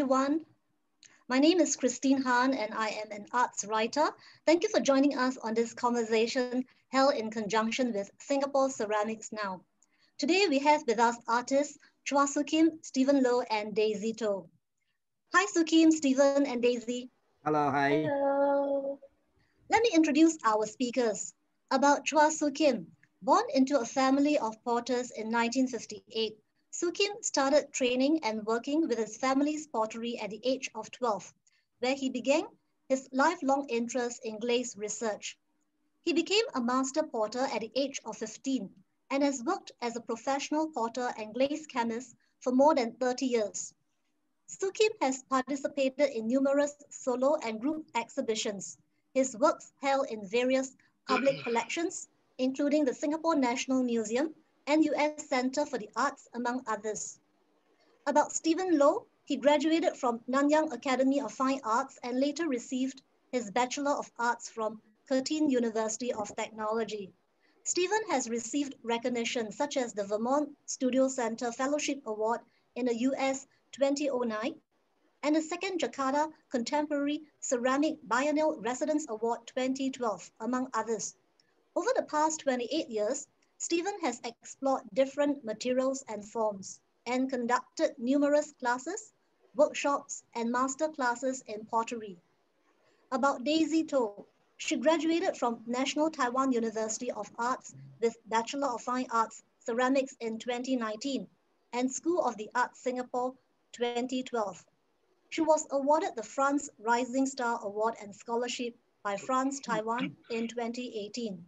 everyone. My name is Christine Han and I am an arts writer. Thank you for joining us on this conversation held in conjunction with Singapore Ceramics Now. Today we have with us artists Chua Soo Kim, Stephen Lowe and Daisy Toh. Hi Soo Kim, Stephen and Daisy. Hello, hi. Hello. Let me introduce our speakers. About Chua Soo Kim. Born into a family of potters in 1958, Soo Kim started training and working with his family's pottery at the age of 12, where he began his lifelong interest in glaze research. He became a master potter at the age of 15 and has worked as a professional potter and glaze chemist for more than 30 years. Soo Kim has participated in numerous solo and group exhibitions. His works held in various public collections, including the Singapore National Museum and US Centre for the Arts, among others. About Stephen Lowe, he graduated from Nanyang Academy of Fine Arts and later received his Bachelor of Arts from Curtin University of Technology. Stephen has received recognition such as the Vermont Studio Center Fellowship Award in the US 2009 and the second Jakarta Contemporary Ceramic Biennial Residence Award 2012, among others. Over the past 28 years, Stephen has explored different materials and forms and conducted numerous classes, workshops, and master classes in pottery. About Daisy Toh, she graduated from National Taiwan University of Arts with Bachelor of Fine Arts Ceramics in 2019 and School of the Arts Singapore 2012. She was awarded the France Rising Star Award and Scholarship by France Taiwan in 2018.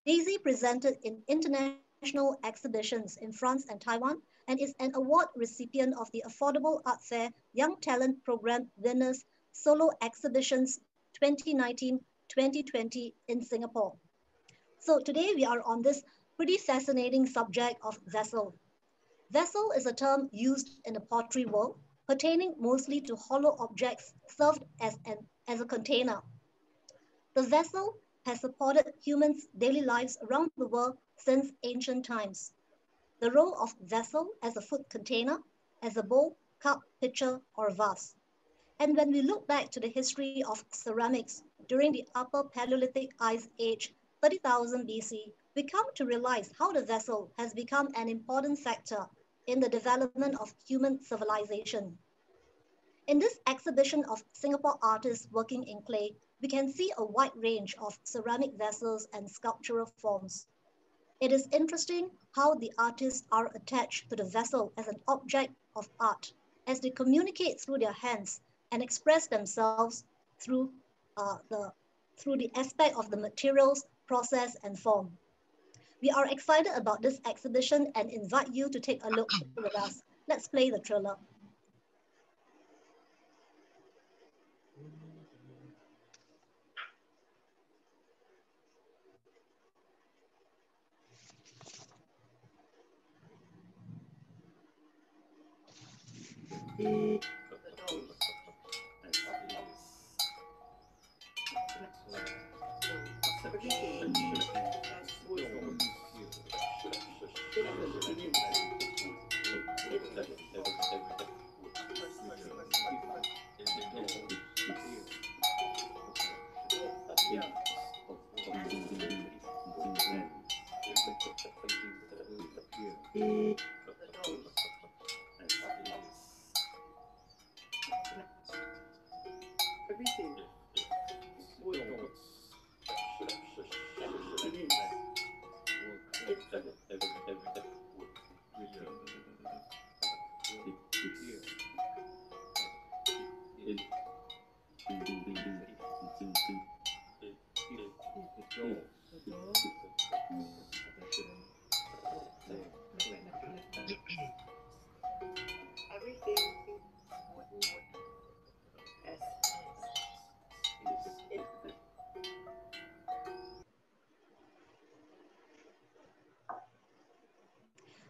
Daisy presented in international exhibitions in France and Taiwan and is an award recipient of the Affordable Art Fair Young Talent Program Winners Solo Exhibitions 2019-2020 in Singapore. So today we are on this pretty fascinating subject of vessel. Vessel is a term used in the pottery world, pertaining mostly to hollow objects served as a container. The vessel has supported humans' daily lives around the world since ancient times. The role of vessel as a food container, as a bowl, cup, pitcher, or vase. And when we look back to the history of ceramics during the Upper Paleolithic Ice Age, 30,000 BC, we come to realize how the vessel has become an important factor in the development of human civilization. In this exhibition of Singapore artists working in clay, we can see a wide range of ceramic vessels and sculptural forms. It is interesting how the artists are attached to the vessel as an object of art, as they communicate through their hands and express themselves through the aspect of the materials, process, and form. We are excited about this exhibition and invite you to take a look with us. Let's play the trailer.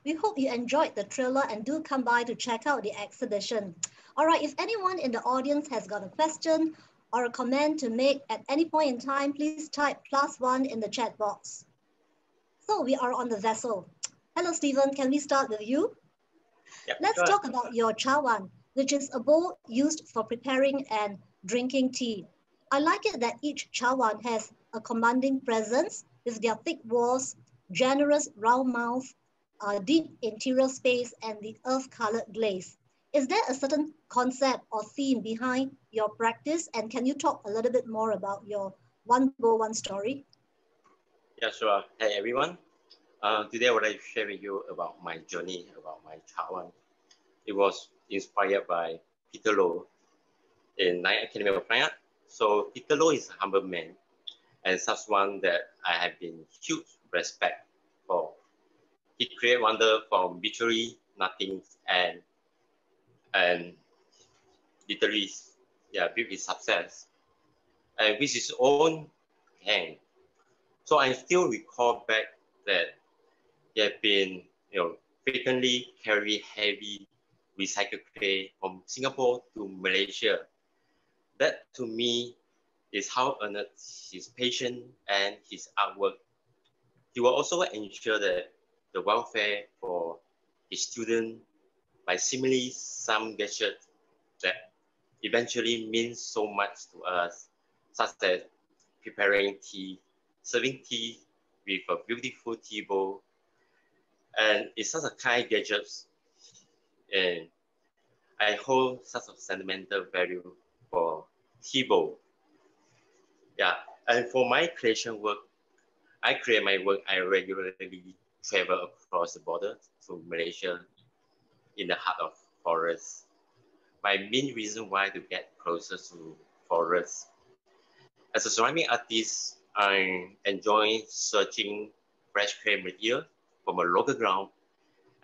We hope you enjoyed the trailer and do come by to check out the exhibition. All right, if anyone in the audience has got a question or a comment to make at any point in time, please type +1 in the chat box. So we are on the vessel. Hello, Stephen, can we start with you? Yep, Let's sure. talk about your chawan. which is a bowl used for preparing and drinking tea. I like it that each chawan has a commanding presence with their thick walls, generous round mouth, deep interior space, and the earth-colored glaze. Is there a certain concept or theme behind your practice? And can you talk a little bit more about your one bowl, one story? Yeah, sure. Hey, everyone. Today I would like to share with you about my journey, about my Taiwan. It was inspired by Peter Lowe in Nine Academy of Fine Art. So Peter Lowe is a humble man and such one that I have been huge respect for. He created wonder from literally nothing and literally built his success and with his own hand. So I still recall back that he had been, frequently carry heavy recycled clay from Singapore to Malaysia. That to me is how earnest his patience and his artwork. He will also ensure that the welfare for his students by similarly some gadgets that eventually means so much to us, such as preparing tea, serving tea with a beautiful tea bowl, and it's such a kind gadgets, and I hold such a sentimental value for tea bowl. Yeah, and for my creation work, I create my work. I regularly travel across the border to Malaysia in the heart of forest. My main reason why to get closer to forest. As a ceramic artist, I enjoy searching fresh clay material from a local ground,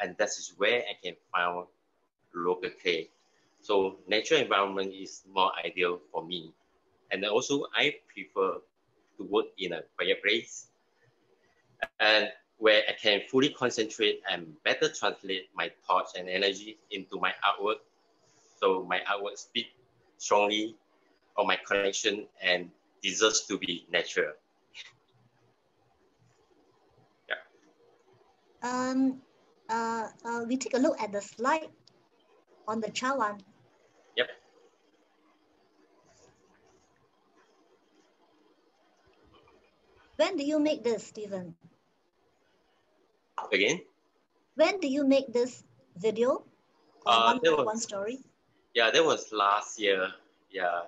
and that is where I can find local clay. So natural environment is more ideal for me. And also I prefer to work in a quiet place and where I can fully concentrate and better translate my thoughts and energy into my artwork. So my artwork speaks strongly of my connection and deserves to be natural. We take a look at the slide on the chawan. Yep. When do you make this, Stephen? Again? When do you make this video? One story? Yeah, that was last year. Yeah.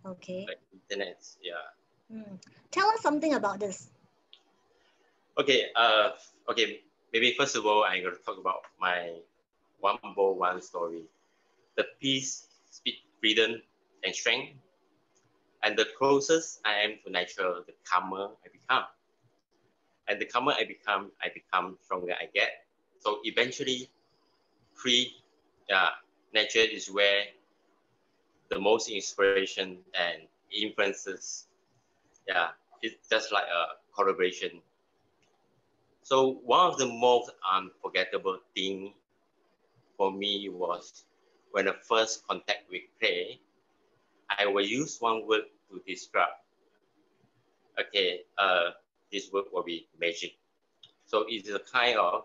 Okay. Like internet, yeah. Tell us something about this. Okay, maybe first of all, I'm going to talk about my one bowl, one story. The peace, speed, freedom, and strength. And the closest I am to nature, the calmer I become. And the calmer I become stronger I get. So eventually, free, nature is where the most inspiration and influences. Yeah, it's just like a collaboration. So one of the most unforgettable thing for me was when I first contact with clay, I will use one word to describe. Okay, this word will be magic. So it's a kind of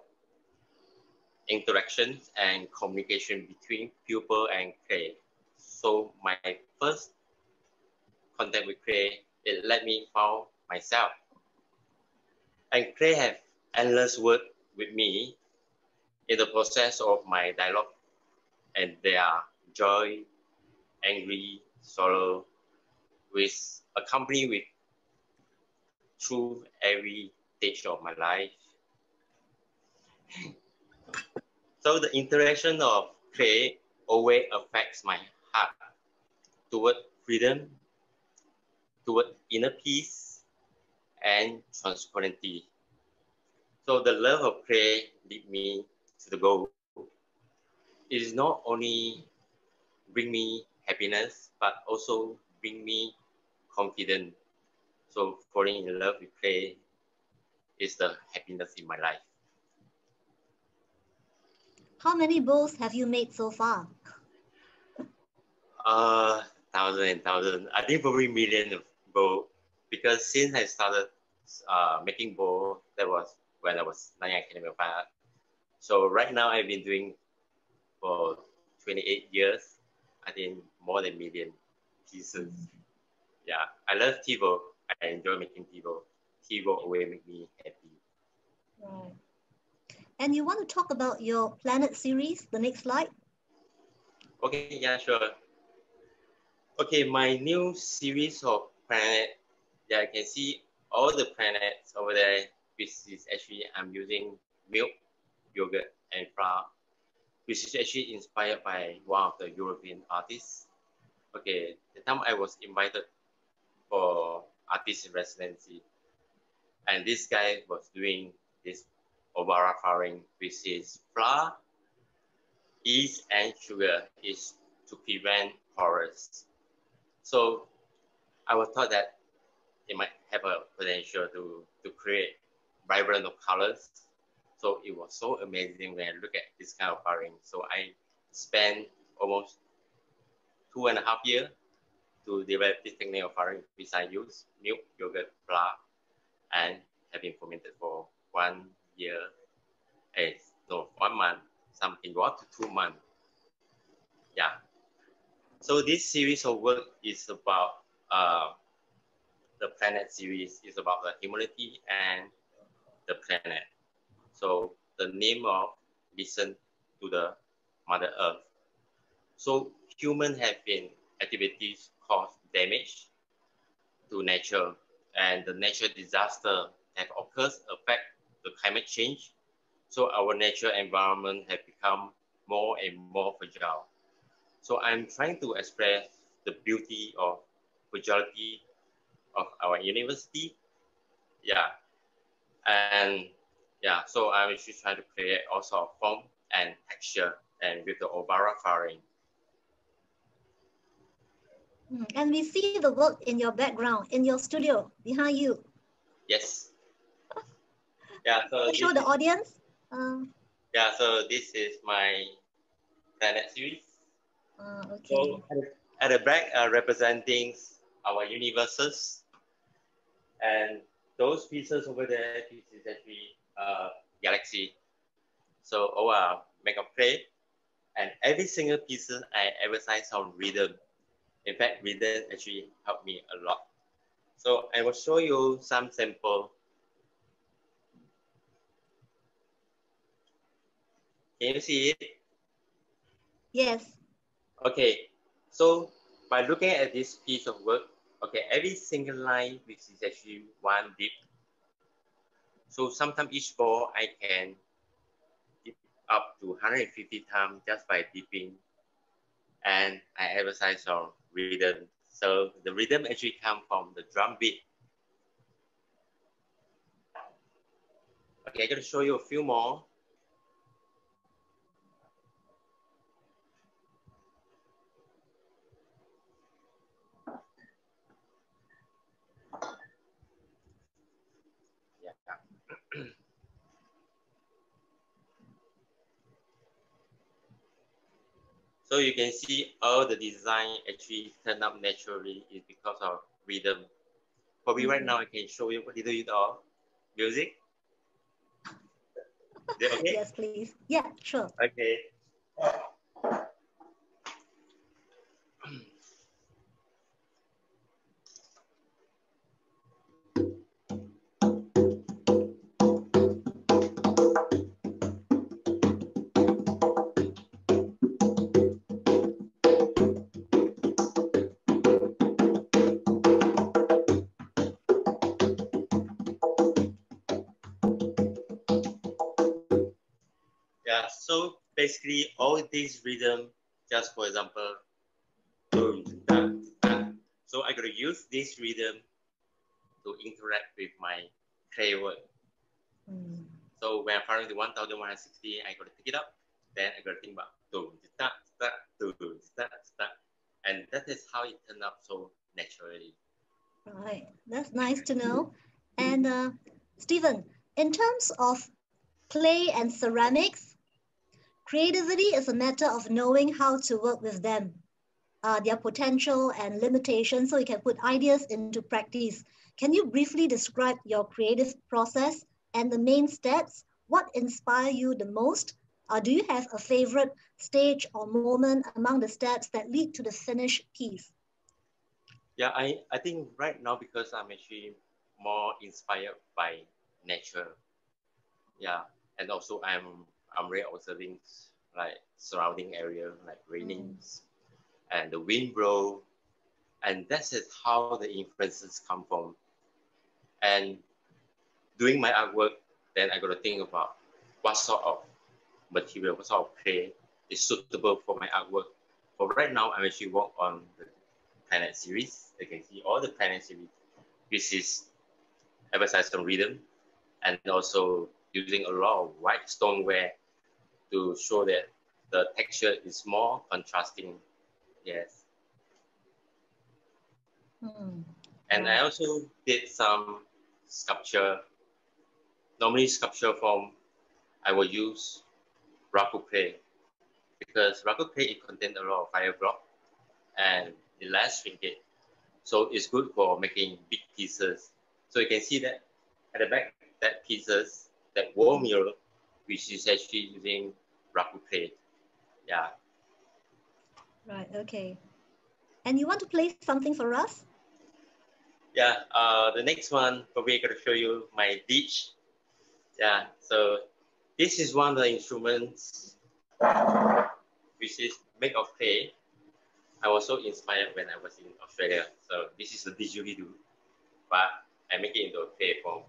interaction and communication between pupil and clay. So my first contact with clay, it let me found myself. And clay have endless work with me in the process of my dialogue, and they are joy, angry, sorrow, with accompanied with through every stage of my life. So the interaction of clay always affects my heart toward freedom, toward inner peace, and transparency. So the love of clay lead me to the goal. It is not only bring me happiness, but also bring me confidence. So falling in love with clay is the happiness in my life. How many bowls have you made so far? Thousand and thousand. I think probably million of bowl, because since I started making bowl, that was when I was 9 academic. So right now I've been doing for 28 years, I think more than million pieces. Yeah, I love TiVo. I enjoy making TiVo. TiVo always make me happy. Right. And you want to talk about your planet series, the next slide? Okay, yeah, sure. Okay, my new series of planet. Yeah, you can see all the planets over there, which is actually I'm using milk, yogurt, and flour, which is actually inspired by one of the European artists. Okay, the time I was invited for artist residency, and this guy was doing this Obara flowering, which is flour, yeast, and sugar, is to prevent porous. So I was thought that it might have a potential to create vibrant of colors. So it was so amazing when I look at this kind of flowering. So I spent almost 2.5 years to develop this technique of flowering, which I use milk, yogurt, flour, and have been fermented for 1 year. No, 1 month, something go up to 2 months. Yeah. So this series of work is about the planet series is about the humanity and the planet. So the name of listen to the Mother Earth. So humans have been activities cause damage to nature, and the natural disaster have occurred affect the climate change. So our natural environment have become more and more fragile. So I'm trying to express the beauty of fragility of our university. Yeah. And yeah, so I'm actually trying to create also form and texture and with the Obara flowering. And we see the work in your background, in your studio, behind you. Yes. Yeah, so can you show the audience? Yeah, so this is my planet series. Okay. So at the back representing our universes, and those pieces over there, this is actually galaxy. So our make a play, and every single piece I emphasize on rhythm. In fact, rhythm actually helped me a lot. So I will show you some sample. Can you see it? Yes. Okay, so by looking at this piece of work, okay, every single line which is actually one dip. So sometimes each ball I can dip up to 150 times just by dipping, and I emphasize on rhythm. So the rhythm actually comes from the drum beat. Okay, I'm going to show you a few more. So you can see all the design actually turn up naturally is because of rhythm. For me right now, I can show you a little bit of music. Is it okay? Yes, please. Yeah, sure. Okay. Yeah, so basically all these rhythm, just for example, so I'm going to use this rhythm to interact with my clay work. So when I'm following the 1160, I'm going to pick it up, then I'm going to think about and that is how it turned out so naturally. Right, that's nice to know. And Stephen, in terms of clay and ceramics, creativity is a matter of knowing how to work with them, their potential and limitations, so you can put ideas into practice. Can you briefly describe your creative process and the main steps? What inspire you the most Do you have a favorite stage or moment among the steps that lead to the finished piece? Yeah, I think right now, because I'm actually more inspired by nature. Yeah, and also I'm really observing like surrounding area like rainings and the wind blow, and that's it how the influences come from. And doing my artwork, then I got to think about what sort of material, what sort of clay is suitable for my artwork. For right now, I'm actually work on the planet series. You can see all the planet series, which is emphasized on rhythm and also using a lot of white stoneware to show that the texture is more contrasting. Yes. And I also did some sculpture. Normally sculpture form, I will use raku clay because raku clay it contains a lot of fire block and it lasts shrinkage. So it's good for making big pieces. So you can see that at the back, that pieces, that wall mirror, which is actually using raku clay. Yeah. Right, okay. And you want to play something for us? Yeah, the next one, probably going to show you my ditch. Yeah, so this is one of the instruments which is made of clay. I was so inspired when I was in Australia. So this is a didgeridoo, but I make it into a clay form.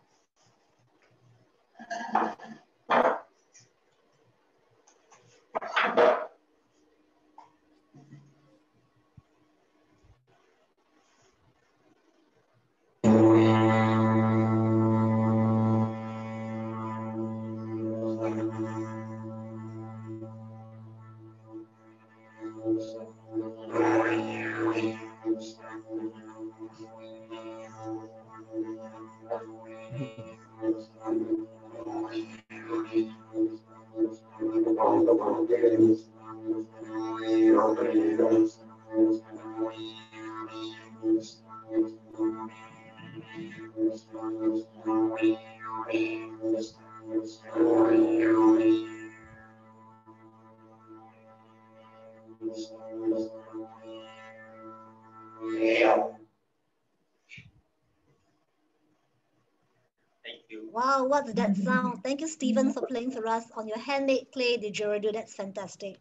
Wow, what's that sound? Thank you, Stephen, for playing for us on your handmade clay didgeridoo. That's fantastic. It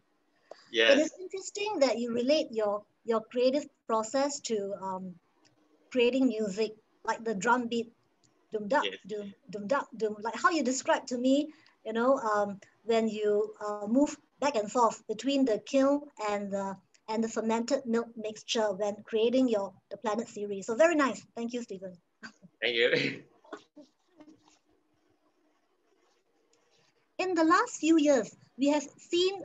Yes. is interesting that you relate your creative process to creating music, like the drum beat, dum duck, Yes. dum dum duck, dum. Like how you described to me, when you move back and forth between the kiln and the fermented milk mixture when creating the planet series. So very nice. Thank you, Stephen. Thank you. In the last few years, we have seen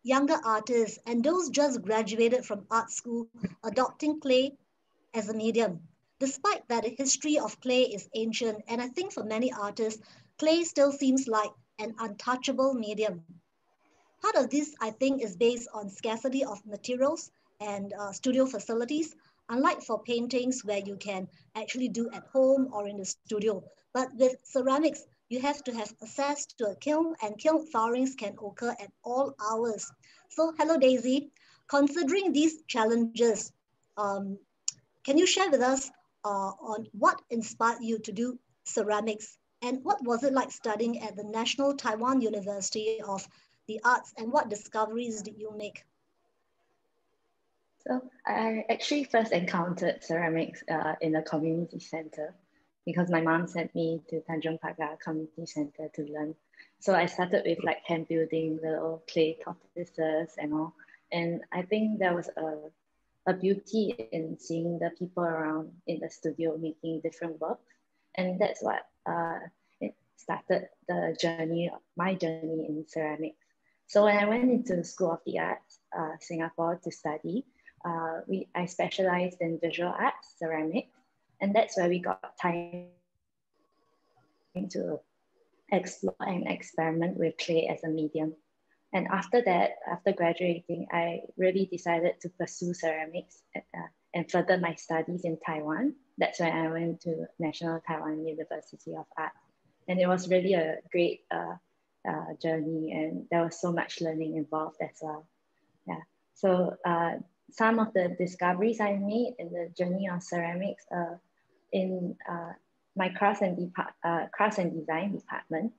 younger artists and those just graduated from art school adopting clay as a medium. Despite that, the history of clay is ancient, and I think for many artists, clay still seems like an untouchable medium. Part of this, I think, is based on scarcity of materials and studio facilities, unlike for paintings where you can actually do at home or in the studio. But with ceramics, you have to have access to a kiln, and kiln firings can occur at all hours. So, hello, Daisy. Considering these challenges, um, can you share with us on what inspired you to do ceramics and what was it like studying at the National Taiwan University of the Arts and what discoveries did you make? So I actually first encountered ceramics in a community center because my mom sent me to Tanjong Pagar Community Center to learn. So I started with like hand building little clay tortoises and all. And I think there was a beauty in seeing the people around in the studio making different works. And that's what it started the journey, my journey in ceramics. So when I went into School of the Arts, Singapore to study, I specialized in visual arts, ceramics, and that's where we got time to explore and experiment with clay as a medium. And after that, after graduating, I really decided to pursue ceramics and further my studies in Taiwan. That's when I went to National Taiwan University of Art. And it was really a great journey, and there was so much learning involved as well. Yeah. So some of the discoveries I made in the journey of ceramics in my crafts and design department,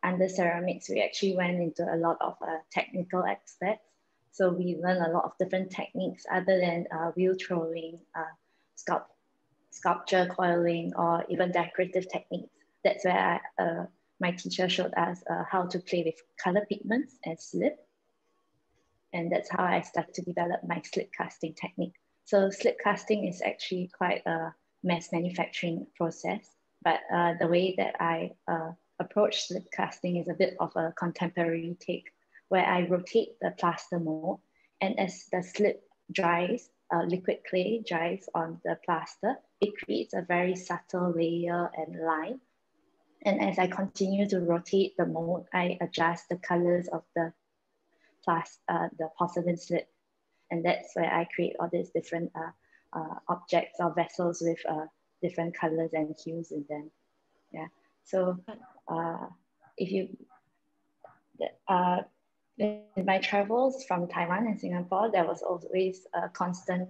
under ceramics, we actually went into a lot of technical aspects. So we learned a lot of different techniques other than wheel throwing, sculpture coiling, or even decorative techniques. That's where my teacher showed us how to play with color pigments and slip. And that's how I started to develop my slip casting technique. So slip casting is actually quite a mass manufacturing process, but the way that I approach slip casting is a bit of a contemporary take, where I rotate the plaster mold, and as the slip dries, liquid clay dries on the plaster, it creates a very subtle layer and line. And as I continue to rotate the mold, I adjust the colors of the porcelain slip. And that's where I create all these different objects or vessels with different colors and hues in them. Yeah. So if you, in my travels from Taiwan and Singapore, there was always a constant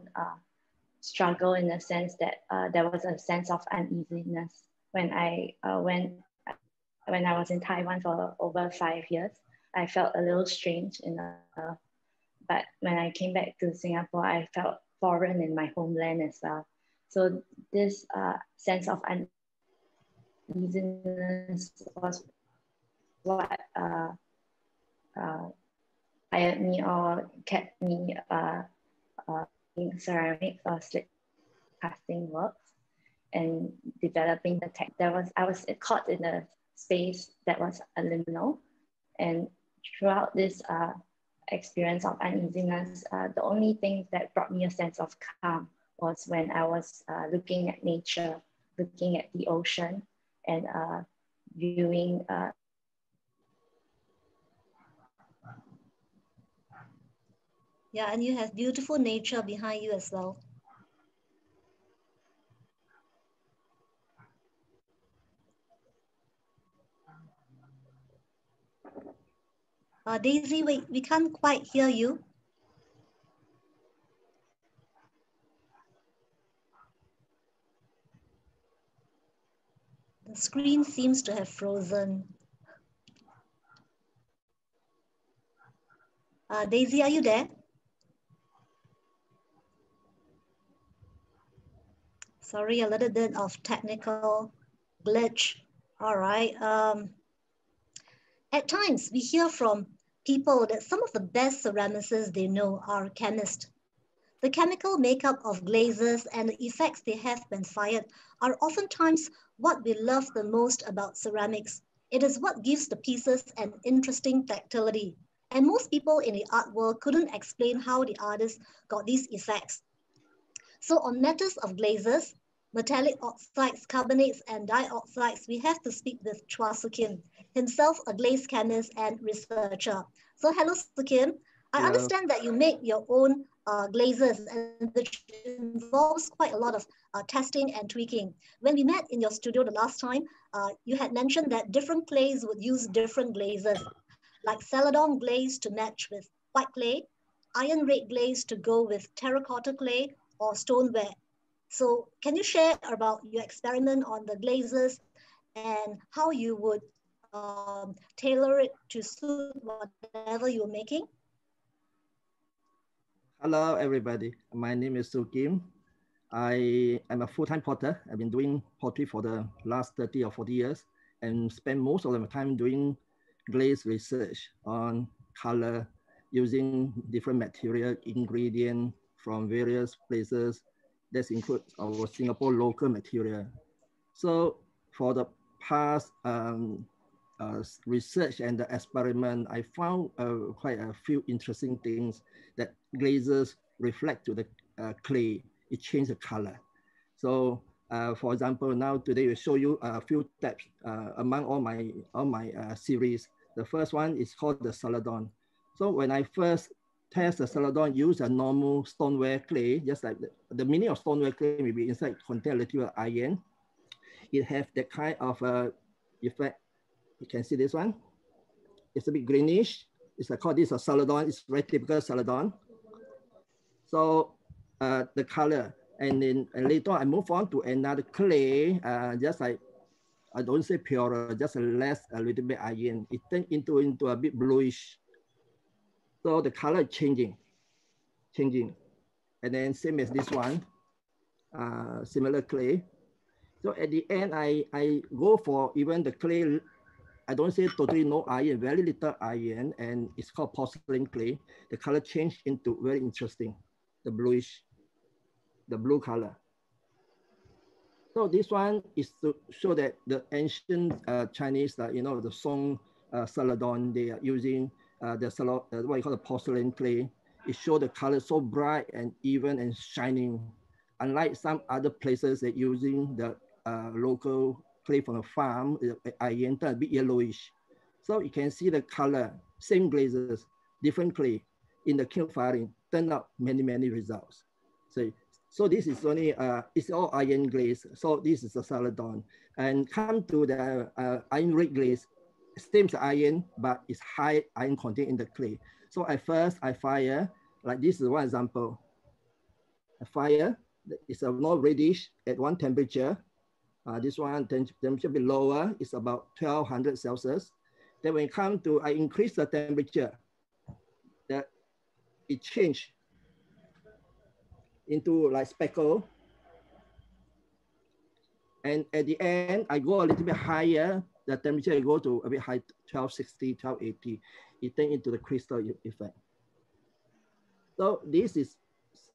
struggle in the sense that there was a sense of uneasiness when I was in Taiwan for over 5 years. I felt a little strange but when I came back to Singapore, I felt foreign in my homeland as well. So this sense of uneasiness was what inspired me or kept me in ceramics or slip casting works and developing the tech. I was caught in a space that was a liminal, and throughout this experience of uneasiness, the only thing that brought me a sense of calm was when I was looking at nature, looking at the ocean, and viewing yeah, and you have beautiful nature behind you as well. Daisy, wait, we can't quite hear you. The screen seems to have frozen. Daisy, are you there? Sorry, a little bit of technical glitch. All right. At times, we hear from people that some of the best ceramicists they know are chemists. The chemical makeup of glazes and the effects they have when fired are oftentimes what we love the most about ceramics. It is what gives the pieces an interesting tactility. And most people in the art world couldn't explain how the artists got these effects. So on matters of glazes, metallic oxides, carbonates, and dioxides, we have to speak with Chua Soo Kim, himself a glaze chemist and researcher. So hello, Soo Kim. I understand that you make your own glazes, and which involves quite a lot of testing and tweaking. When we met in your studio the last time, you had mentioned that different clays would use different glazes, like celadon glaze to match with white clay, iron red glaze to go with terracotta clay, or stoneware. So can you share about your experiment on the glazes and how you would tailor it to suit whatever you're making? Hello, everybody. My name is Soo Kim. I am a full-time potter. I've been doing pottery for the last 30 or 40 years and spend most of my time doing glaze research on color using different material ingredient from various places. That includes our Singapore local material. So for the past research and the experiment, I found quite a few interesting things that glazes reflect to the clay. It changes the color. So for example, now today we show you a few types among all my series. The first one is called the celadon. So when I first test the celadon, use a normal stoneware clay, just like the meaning of stoneware clay may be inside contain a little iron. It have that kind of effect. You can see this one. it's a bit greenish. It's called this a celadon. It's very typical celadon. So the color, and then later on I move on to another clay, just like, I don't say purer, just a little bit iron. It turns into a bit bluish. So the color is changing. And then same as this one, similar clay. So at the end, I go for even the clay, I don't say totally no iron, very little iron, and it's called porcelain clay. The color changed into very interesting, the bluish, the blue color. So this one is to show that the ancient Chinese, the Song celadon, they are using what you call the porcelain clay. It shows the color so bright and even and shining. Unlike some other places that using the local clay from the farm, iron turn a bit yellowish. So you can see the color, same glazes, different clay in the kiln firing, turn out many results. So this is only, it's all iron glaze. So this is a celadon. And come to the iron red glaze, same as iron, but it's high iron content in the clay. So at first I fire, like this is one example. I fire, it's a more reddish at one temperature. This one temperature a bit lower, it's about 1200 Celsius. Then when it comes to, I increase the temperature, that it changed into like speckle. And at the end, I go a little bit higher, the temperature I go to a bit high, 1260, 1280. It turns into the crystal effect. So this is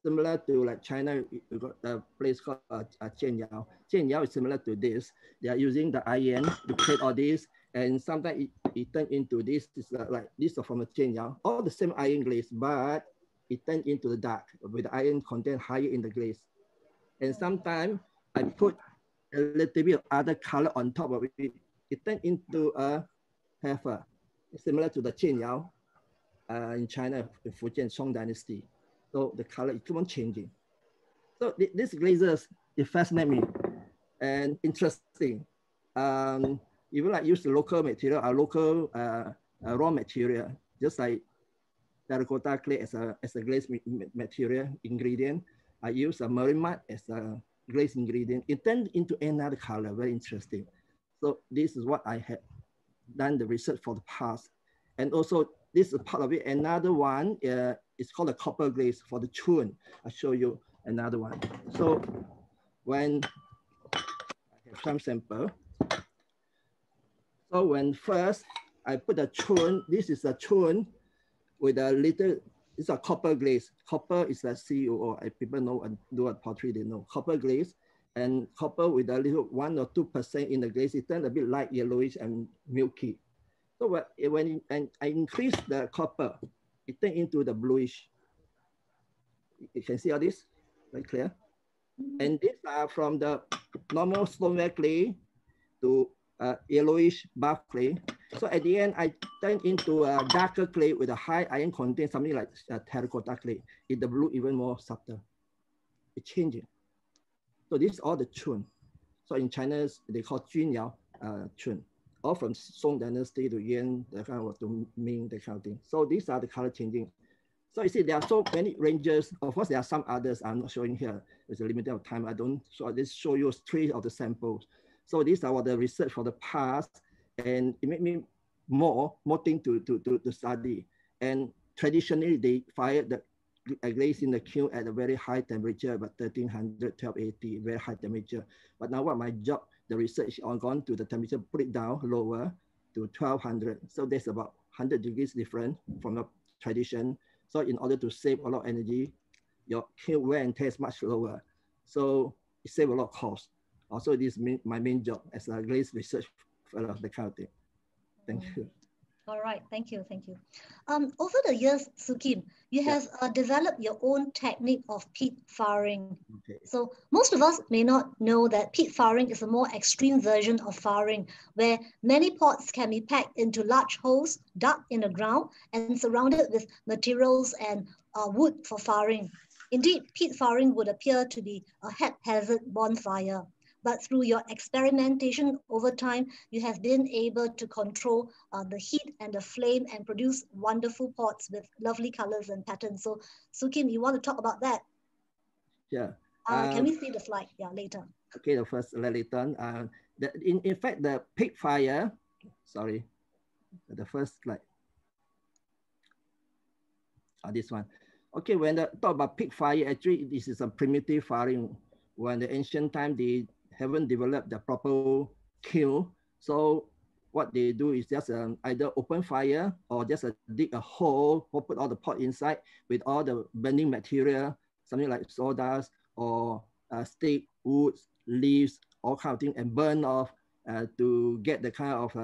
similar to like China, we got a place called Jianyao. Jianyao is similar to this. They are using the iron to create all this, and sometimes it turns into this. Is like this is from the Jianyao, all the same iron glaze, but it turns into the dark with the iron content higher in the glaze. And sometimes I put a little bit of other color on top of it. It turns into a heifer, similar to the Jianyao in China, in Fujian Song Dynasty. So the color is keep on changing. So these glazes, it fascinates me and interesting. Even like use the local material, our local raw material, just like terracotta clay as a glaze material ingredient. I use a marine mud as a glaze ingredient. It turned into another color, very interesting. So this is what I had done the research for the past. And also this is part of it. Another one, it's called a copper glaze for the chun. I'll show you another one. So when I have some sample. So when first I put the chun, this is a chun with a little, it's a copper glaze. Copper is a CuO. People know and do a pottery, they know. Copper glaze and copper with a little 1 or 2% in the glaze, it turns a bit light yellowish and milky. So when I increase the copper, it turns into the bluish. You can see all this, very clear. And these are from the normal stoneware clay to yellowish buff clay. So at the end, I turn into a darker clay with a high iron content, something like terracotta clay. The blue even more subtle. It's changing. So this is all the chun. So in China, they call Jianyao chun. All from Song Dynasty to Yuan, that kind of to Ming, that kind of thing. So these are the color changing. So you see, there are so many ranges. Of course, there are some others I'm not showing here. There's a limited of time. I just show you 3 of the samples. So these are the research for the past, and it made me more thing to study. And traditionally, they fired the glaze in the kiln at a very high temperature, about 1300, 1280, very high temperature. But now what my job, the research on gone to the temperature, put it down lower to 1200. So that's about 100 degrees different from the tradition. So in order to save a lot of energy, your kiln wear and tear is much lower. So it saves a lot of cost. Also, this is my main job as a glaze research fellow, the kind of thing. Thank you. All right, thank you. Over the years, Soo Kim, you have developed your own technique of peat firing. Okay. So most of us may not know that peat firing is a more extreme version of firing, where many pots can be packed into large holes dug in the ground and surrounded with materials and wood for firing. Indeed, peat firing would appear to be a haphazard bonfire. But through your experimentation over time, you have been able to control the heat and the flame and produce wonderful pots with lovely colors and patterns. So, Soo Kim, you want to talk about that? Yeah. Can we see the slide? Yeah, later. Okay, the first later. In fact, the peat fire, sorry, the first slide. This one. Okay, when the talk about peat fire, actually this is a primitive firing. When the ancient time, they haven't developed the proper kiln. So what they do is just either open fire or just dig a hole or put all the pot inside with all the burning material, something like sawdust or stick, woods, leaves, all kind of thing, and burn off to get the kind of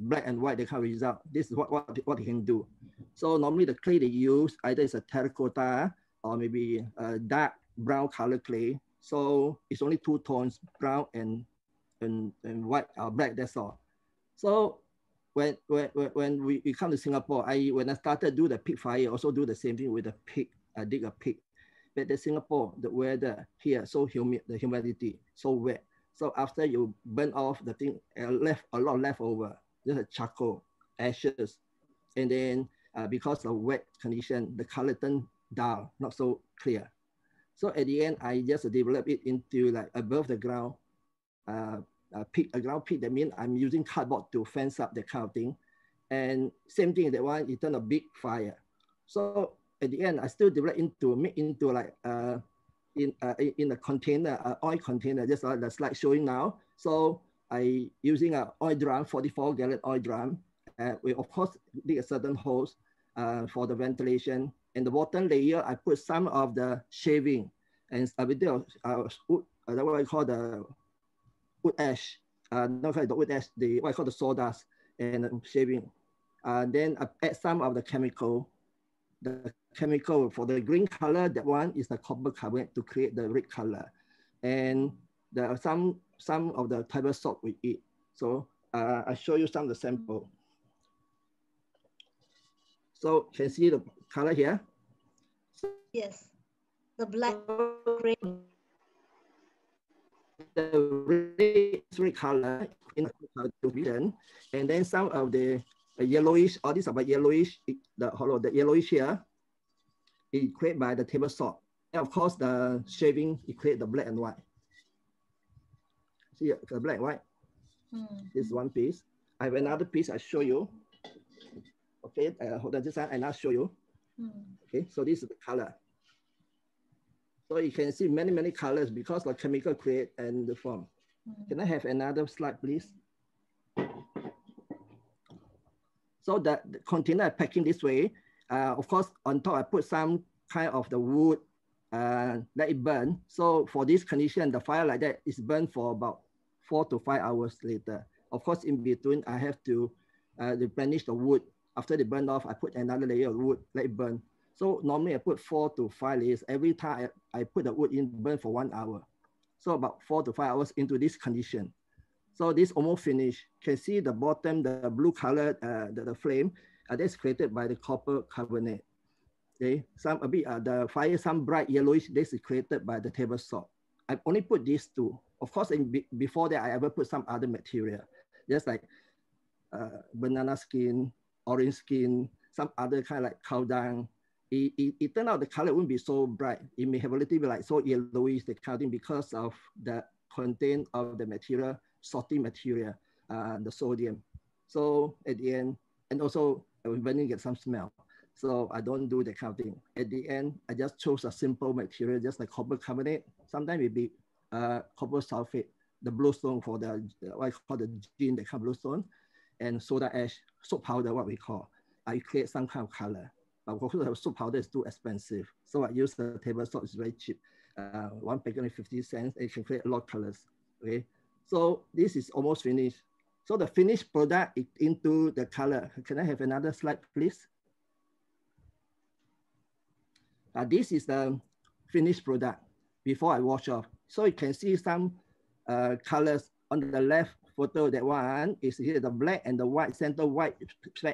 black and white, the kind of result. This is what you can do. So normally the clay they use either is a terracotta or maybe a dark brown color clay. So it's only two tones, brown and white or black, that's all. So when we come to Singapore, when I started do the peat fire, I also do the same thing with the pig, dig a pig. But the Singapore, the weather here, so humid, the humidity, so wet. So after you burn off the thing, left a lot leftover, just a charcoal, ashes. And then because of wet condition, the color turned dull, not so clear. So at the end, I just develop it into like above the ground, a ground pit. That means I'm using cardboard to fence up that kind of thing. And same thing, that one, it turned a big fire. So at the end, I still develop make into like in a container, oil container, just like the slide showing now. So I using an oil drum, 44-gallon oil drum. We of course dig a certain holes for the ventilation. And the bottom layer, I put some of the shaving and a bit of wood, what I call the wood ash, not the wood ash, what I call the sawdust and shaving. Then I add some of the chemical. The chemical for the green color, that one is the copper carbonate to create the red color. And there are some of the table salt we eat. So I show you some of the sample. So can you see the color here? Yes, the black, gray. The red color in the division, and then some of the yellowish, all these about yellowish, the yellowish here, is created by the table salt. And of course, the shaving, it creates the black and white. See the black and white? This is one piece. I have another piece I show you. Okay, hold on this side and I'll show you. Okay, so this is the color. So you can see many colors because the chemical create and the form. Can I have another slide, please? So the container I packing this way. Of course, on top I put some kind of the wood, let it burn. So for this condition, the fire like that is burned for about 4 to 5 hours later. Of course, in between, I have to replenish the wood. After they burn off, I put another layer of wood, let it burn. So normally I put 4 to 5 layers. Every time I put the wood in, burn for 1 hour. So about 4 to 5 hours into this condition. So this almost finished. Can see the bottom, the blue color, the flame, that's created by the copper carbonate. Okay, some a bit the fire, some bright yellowish, this is created by the table salt. I only put these two. Of course, before that, I ever put some other material, just like banana skin, orange skin, some other kind of like cow dung. It turned out the color won't be so bright. It may have a little bit like so yellowish, the kind of thing, because of the content of the material, salty material, the sodium. So at the end, and also when you get some smell. So I don't do that kind of thing. At the end, I just chose a simple material, just like copper carbonate. Sometimes it be copper sulfate, the bluestone for the what I call the gin, the kind of bluestone, and soda ash, soap powder, what we call. I create some kind of color. But of course, the soap powder is too expensive. So I use the table salt, it's very cheap. One packet only 50 cents, and it can create a lot of colors. Okay, so this is almost finished. So the finished product is into the color. Can I have another slide, please? This is the finished product before I wash off. So you can see some colors on the left photo. That one is here, the black and the white, center white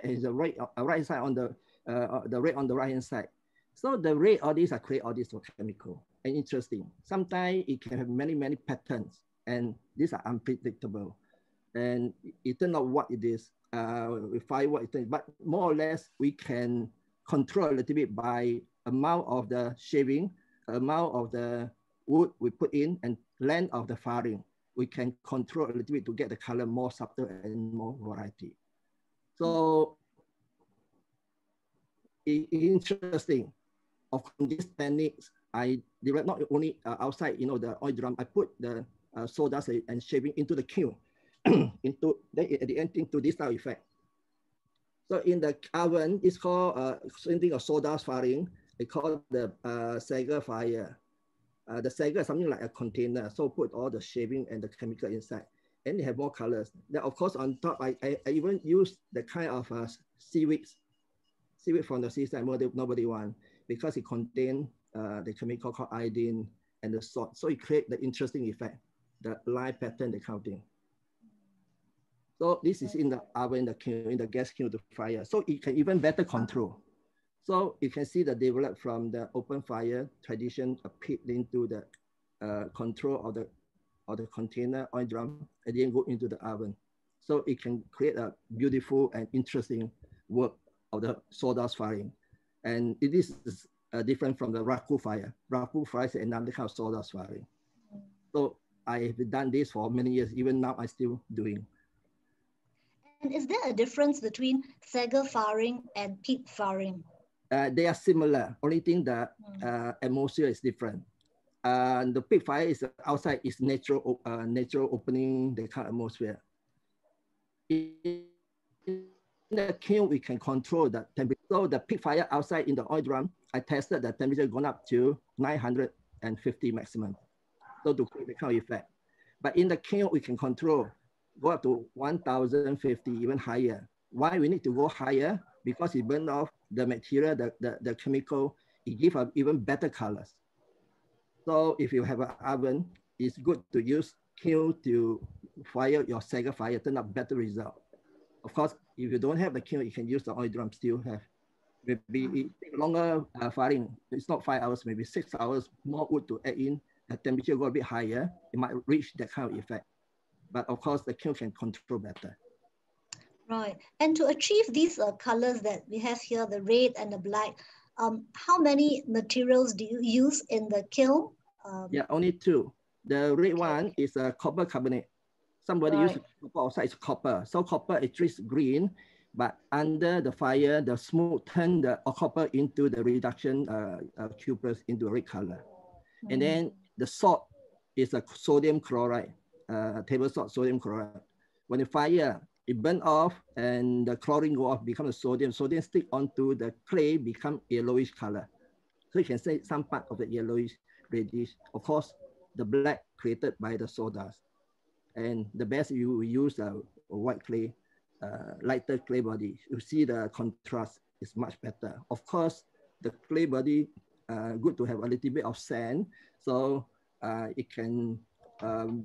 is the right side on the red on the right hand side. So the red, all these are create all these chemical and interesting. Sometimes it can have many patterns. and these are unpredictable. And it turned out what it is. We find what it is, but more or less we can control a little bit by amount of the shaving, amount of the wood we put in, and length of the firing. We can control a little bit to get the color more subtle and more variety. So it's interesting. Of these techniques, I developed not only outside, the oil drum. I put the sawdust and shaving into the kiln, into at the end into this style effect. So in the oven, it's called something of sawdust firing. They call the Sega fire. The Sega is something like a container. So put all the shaving and the chemical inside, and they have more colors. Then of course on top, I even use the kind of seaweed from the seaside. Nobody want, because it contains the chemical called iodine and the salt. So it creates the interesting effect, the line pattern, the counting. So this is in the oven, in the kiln, in the gas kiln to fire. So it can even better control. So you can see the develop from the open fire tradition, a pit into the control of the container oil drum, and then go into the oven. So it can create a beautiful and interesting work of the sawdust firing. And it is different from the raku fire. Raku fire is another kind of sawdust firing. So I have done this for many years. Even now, I'm still doing. And is there a difference between Sega firing and peat firing? They are similar. Only thing the atmosphere is different. The peat fire is outside is natural opening, the kind of atmosphere. In the kiln, we can control the temperature. So the peat fire outside in the oil drum, I tested the temperature gone up to 950 maximum. So to create the kind of effect. But in the kiln, we can control, go up to 1050, even higher. Why we need to go higher? Because it burn off the material, the chemical, it gives even better colors. So if you have an oven, it's good to use kiln to fire your Sega fire, turn out better result. Of course, if you don't have the kiln, you can use the oil drum, still have. Maybe longer firing, it's not 5 hours, maybe 6 hours, more wood to add in, the temperature go a bit higher, it might reach that kind of effect. But of course, the kiln can control better. Right. And to achieve these colors that we have here, the red and the black, how many materials do you use in the kiln? Yeah, only two. The red one is a copper carbonate. Somebody uses copper outside, it's copper. So copper, it treats green, but under the fire, the smoke turn the copper into the reduction cuprous into a red color. And then the salt is a sodium chloride, table salt, sodium chloride. When you fire, it burn off and the chlorine go off, become a sodium. Sodium stick onto the clay, become yellowish color. So you can say some part of the yellowish, reddish. Of course, the black created by the sawdust. And the best you use a white clay, lighter clay body. You see the contrast is much better. Of course, the clay body, good to have a little bit of sand. So it can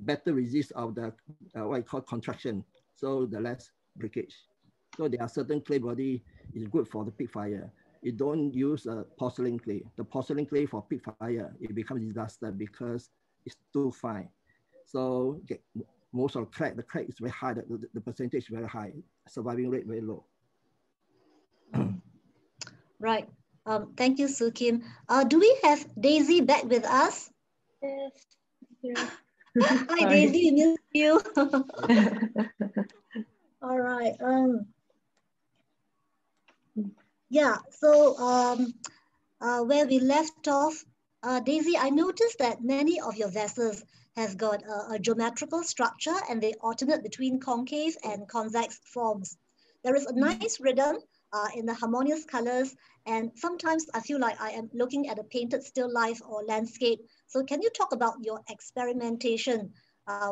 better resist of the what I call contraction. So the less breakage. So there are certain clay body is good for the peat fire. You don't use porcelain clay. The porcelain clay for peat fire, it becomes disaster because it's too fine. So most of the crack is very high, the percentage is very high, surviving rate very low. Right. Thank you, Soo Kim. Do we have Daisy back with us? Yes. Yeah. Hi, Daisy, we missed you. All right. Yeah, so where we left off, Daisy, I noticed that many of your vessels have got a geometrical structure and they alternate between concave and convex forms. There is a nice rhythm in the harmonious colors, and sometimes I feel like I am looking at a painted still life or landscape. So can you talk about your experimentation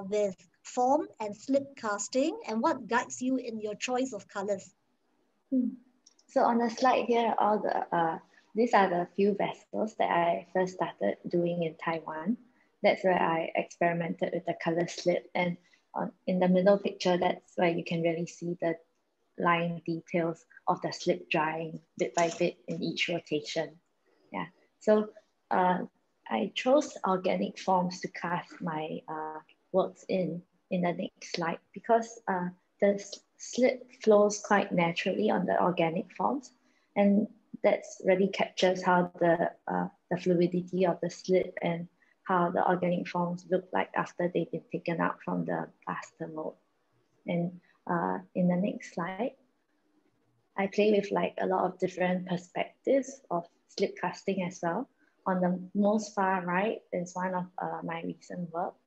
with form and slip casting and what guides you in your choice of colors? So on the slide here, all the these are the few vessels that I first started doing in Taiwan. That's where I experimented with the color slip, and in the middle picture, that's where you can really see the line details of the slip drying bit by bit in each rotation. Yeah. So I chose organic forms to cast my works in the next slide, because the slit flows quite naturally on the organic forms, and that's really captures how the fluidity of the slit and how the organic forms look like after they've been taken out from the plaster mold. And in the next slide, I play with like a lot of different perspectives of slit casting as well. On the most far right is one of my recent works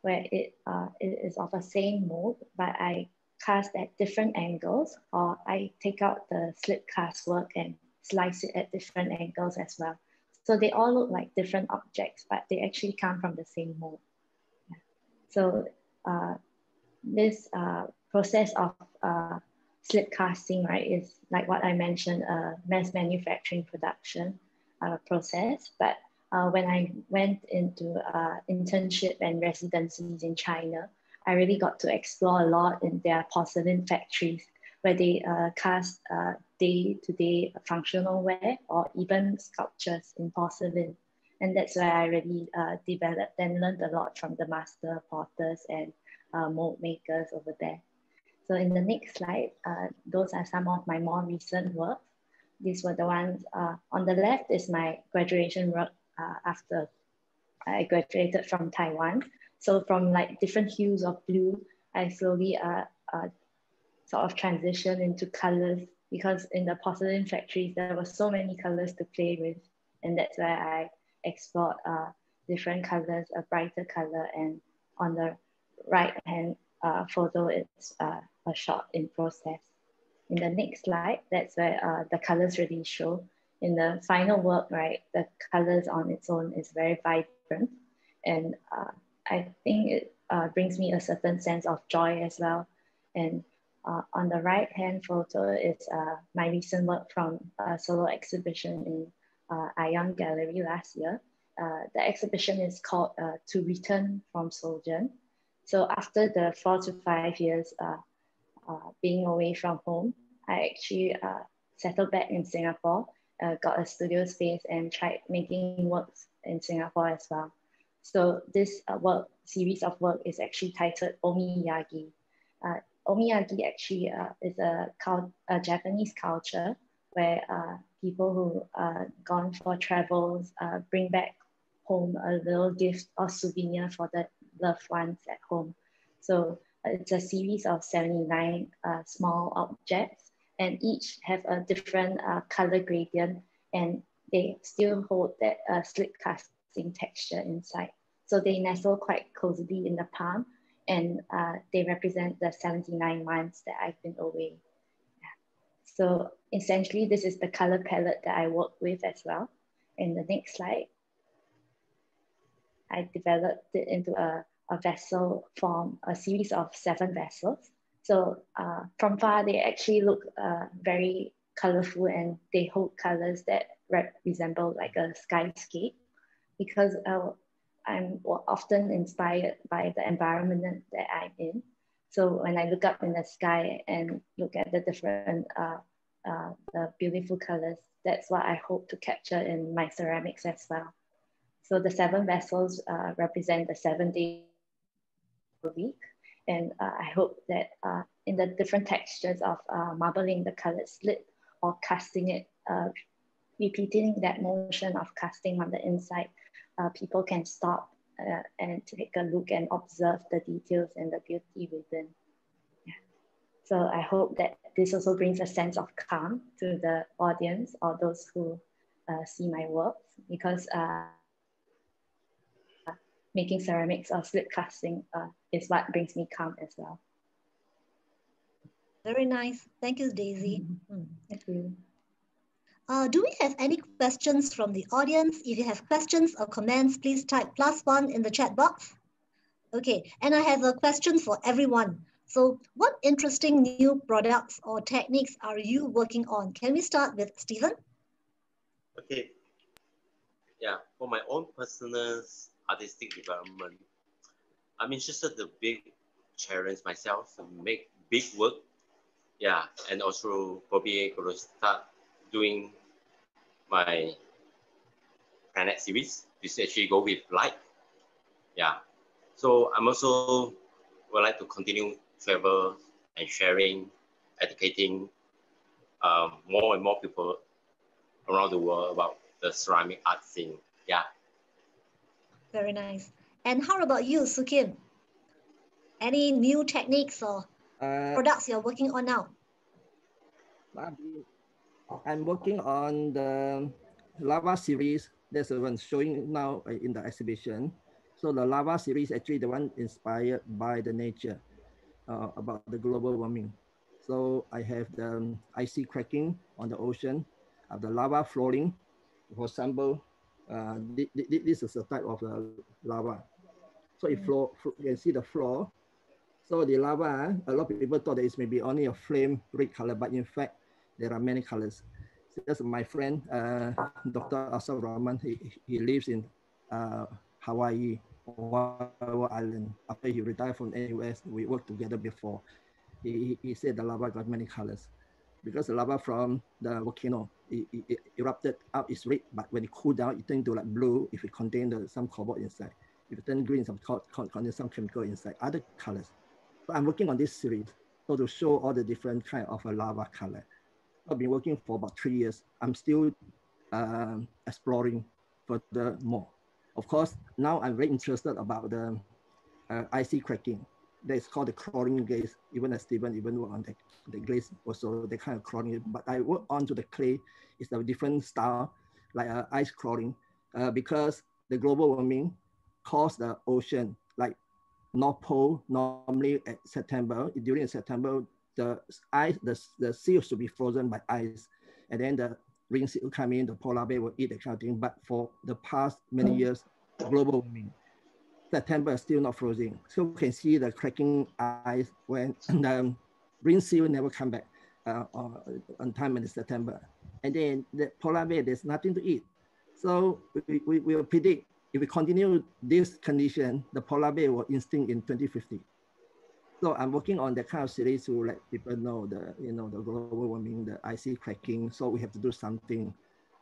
where it is of the same mold, but I cast at different angles, or I take out the slit cast work and slice it at different angles as well. So they all look like different objects, but they actually come from the same mold. Yeah. So this process of slit casting, right, is like what I mentioned, mass manufacturing production process. But when I went into internship and residencies in China, I really got to explore a lot in their porcelain factories, where they cast day-to-day functional wear or even sculptures in porcelain. And that's where I really developed and learned a lot from the master potters and mold makers over there. So in the next slide, those are some of my more recent works. These were the ones on the left is my graduation work after I graduated from Taiwan. So from like different hues of blue, I slowly sort of transitioned into colors, because in the porcelain factories, there were so many colors to play with. And that's where I explored different colors, a brighter color. And on the right hand photo, it's a shot in process. In the next slide, that's where the colors really show. In the final work, right, the colors on its own is very vibrant. And I think it brings me a certain sense of joy as well. And on the right-hand photo is my recent work from a solo exhibition in Ion Gallery last year. The exhibition is called To Return from Sojourn. So after the 4 to 5 years being away from home, I actually settled back in Singapore, got a studio space and tried making works in Singapore as well. So this series of work is actually titled Omiyagi. Omiyagi actually is a Japanese culture where people who gone for travels bring back home a little gift or souvenir for the loved ones at home. So it's a series of 79 small objects, and each have a different color gradient, and they still hold that slit casting texture inside. So they nestle quite closely in the palm, and they represent the 79 months that I've been away. Yeah. So essentially, this is the color palette that I work with as well. In the next slide, I developed it into a vessel form, a series of 7 vessels. So from far, they actually look very colorful, and they hold colors that resemble like a skyscape, because I'm often inspired by the environment that I'm in. So when I look up in the sky and look at the different, the beautiful colors, that's what I hope to capture in my ceramics as well. So the 7 vessels represent the 7 days a week. And I hope that in the different textures of marbling the colored slit or casting it, repeating that motion of casting on the inside, people can stop and take a look and observe the details and the beauty within. Yeah. So I hope that this also brings a sense of calm to the audience or those who see my works, because making ceramics or slit casting is what brings me calm as well. Very nice. Thank you, Daisy. Thank you. Do we have any questions from the audience? If you have questions or comments, please type +1 in the chat box. Okay, and I have a question for everyone. So what interesting new products or techniques are you working on? Can we start with Stephen? Okay. Yeah, for my own personal artistic development, I'm interested to big challenge myself to make big work. Yeah, and also probably going to start doing my planet series. This actually go with light. Yeah, So I'm also would like to continue travel and sharing, educating more and more people around the world about the ceramic art scene. Yeah. Very nice. And how about you, Sukim? Any new techniques or products you're working on now? I'm working on the lava series. There's one showing now in the exhibition. So the lava series actually the one inspired by the nature about the global warming. So I have the icy cracking on the ocean, the lava flowing. For example, this is a type of lava. So it flow, you can see the floor. So the lava, a lot of people thought that it's maybe only a flame red color, but in fact, there are many colors. So that's my friend, Dr. Asaf Rahman. He lives in Hawaii, Oahu Island. After he retired from NUS, we worked together before. He said the lava got many colors because the lava from the volcano it erupted out is red, but when it cooled down, it turned to like blue if it contained some cobalt inside. If it turned green, some contain some chemical inside, other colors. So I'm working on this series so to show all the different kind of a lava color. I've been working for about 3 years. I'm still exploring further more. Of course, now I'm very interested about the icy cracking. That is called the crawling glaze. Even as Stephen even work on the glaze also, the kind of crawling. But I work onto the clay. It's a different style, like ice crawling, because the global warming caused the ocean, like North Pole, normally at September, during September, the ice, the sea should be frozen by ice. And then the rain sea will come in, the polar bear will eat that kind of thing. But for the past many years, global warming, September is still not frozen. So you can see the cracking ice when the rain sea will never come back on time in September. And then the polar bear, there's nothing to eat. So we will predict if we continue this condition, the polar bear will extinct in 2050. So I'm working on that kind of series to let people know the the global warming, the icy cracking. So we have to do something.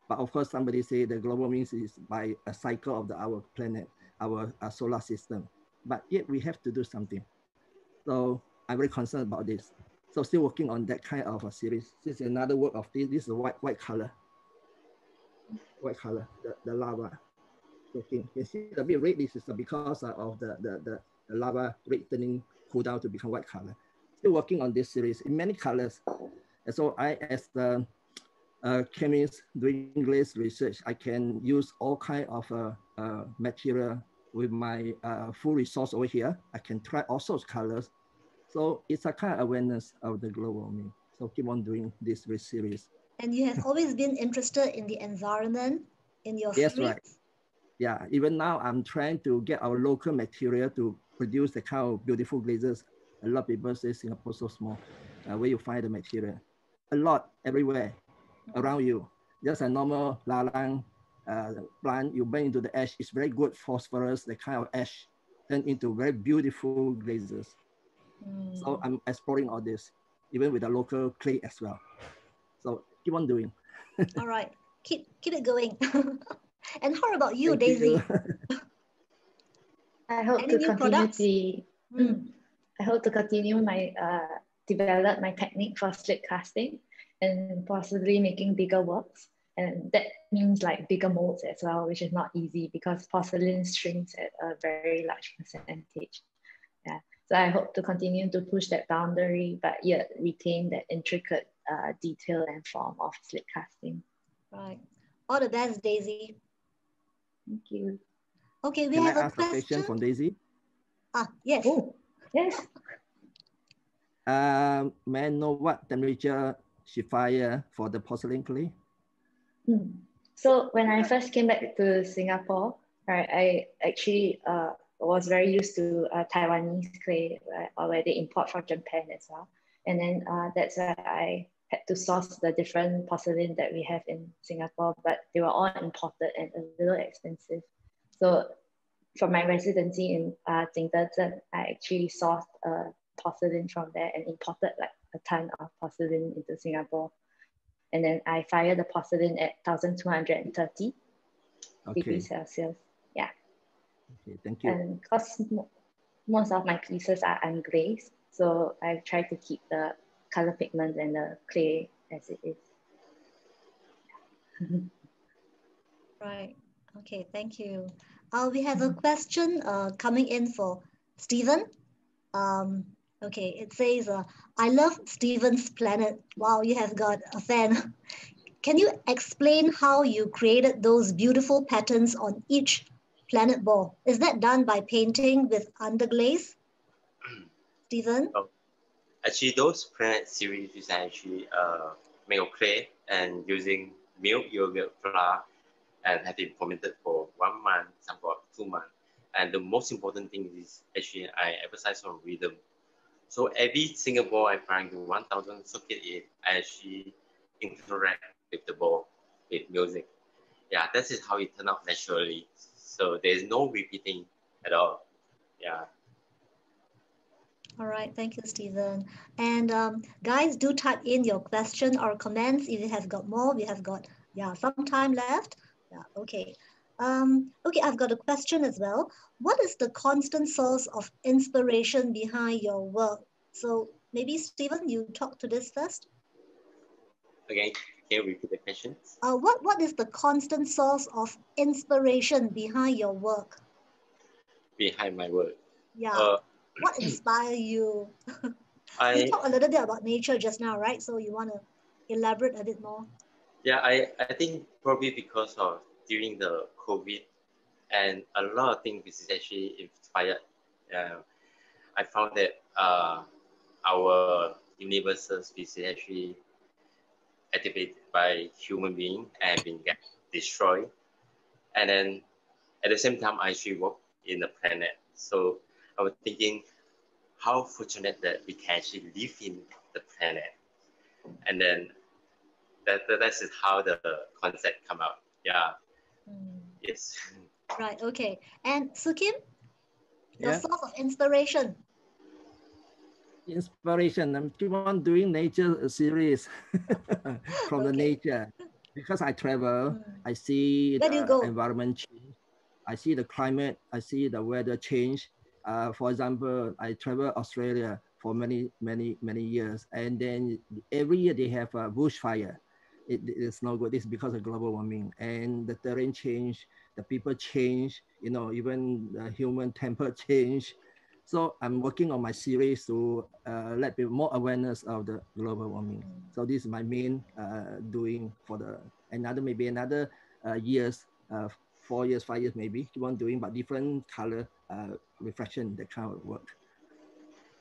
But of course, somebody say the global warming is by a cycle of our planet, our solar system. But yet we have to do something. So I'm very concerned about this. So still working on that kind of a series. This is another work of this. This is a white color. White color, the lava. Okay, you see the bit red. This is because of the lava red turning cool down to become white color. Still working on this series in many colors. And so I, as the chemist doing glaze research, I can use all kind of material with my full resource over here. I can try all sorts of colors. So it's a kind of awareness of the global warming. So keep on doing this series. And you have always been interested in the environment in your Yes, series? right. Yeah, even now I'm trying to get our local material to produce the kind of beautiful glazes. A lot of people say Singapore is so small. Where you find the material? A lot everywhere around you. Just a normal lalang plant, you burn into the ash. It's very good phosphorus, the kind of ash turn into very beautiful glazes. So I'm exploring all this, even with the local clay as well. So keep on doing. All right, keep it going. And how about you, Thank Daisy? you. I hope Any to new continue products? I hope to continue my develop my technique for slip casting and possibly making bigger works. And that means like bigger molds as well, which is not easy because porcelain shrinks at a very large percentage. Yeah. So I hope to continue to push that boundary, but yet retain that intricate detail and form of slip casting. Right. All the best, Daisy. Thank you. Okay, we Can have I a ask a question from Daisy? Yes. Oh, yes. May I know what temperature she fire for the porcelain clay? So when I first came back to Singapore, right, I actually was very used to Taiwanese clay, right, or where they import from Japan as well. And then that's why I had to source the different porcelain that we have in Singapore, but they were all imported and a little expensive. So from my residency in Jingdezhen, I actually sourced porcelain from there and imported like a ton of porcelain into Singapore. And then I fired the porcelain at 1230 degrees Celsius. Yeah. Okay, thank you. And because most of my pieces are unglazed. So I try to keep the color pigment and the clay as it is. Right. Okay, thank you. We have a question coming in for Stephen. Okay, it says, I love Stephen's planet. Wow, you have got a fan. Can you explain how you created those beautiful patterns on each planet ball? Is that done by painting with underglaze? Stephen? Oh, actually, those planet series is actually made of clay and using milk, yogurt, flour, and have been fermented for 1 month, some for 2 months. And the most important thing is actually I emphasize on rhythm. So every single ball I find to 1,000 socket in, I actually interact with the ball, with music. Yeah, that is how it turned out naturally. So there's no repeating at all. Yeah. All right, thank you, Stephen. And guys, do type in your question or comments if you have got more. We have got, some time left. Yeah, okay. Okay, I've got a question as well. What is the constant source of inspiration behind your work? So maybe, Stephen, you talk to this first. Again, can you repeat the question? What is the constant source of inspiration behind your work? Behind my work? Yeah. What inspires you? You talked a little bit about nature just now, right? So you want to elaborate a bit more? Yeah, I think probably because of during the COVID and a lot of things is actually inspired. I found that our universal species actually activated by human being and been get destroyed. And then at the same time, I actually work in the planet. So I was thinking how fortunate that we can actually live in the planet. And then that is how the concept come out. Yeah. Yes. Right. Okay. And Soo Kim, your Yeah. source of inspiration. Inspiration. I'm keep on doing nature series from the nature because I travel. I see Where do you the go? environment change. I see the climate. I see the weather change. For example, I travel Australia for many years, and then every year they have a bushfire. It's no good. It's because of global warming and the terrain change, the people change. You know, even the human temper change. So I'm working on my series to let people more awareness of the global warming. So this is my main doing for the another years, 4 years, 5 years maybe, keep on doing, but different color reflection, that kind of work.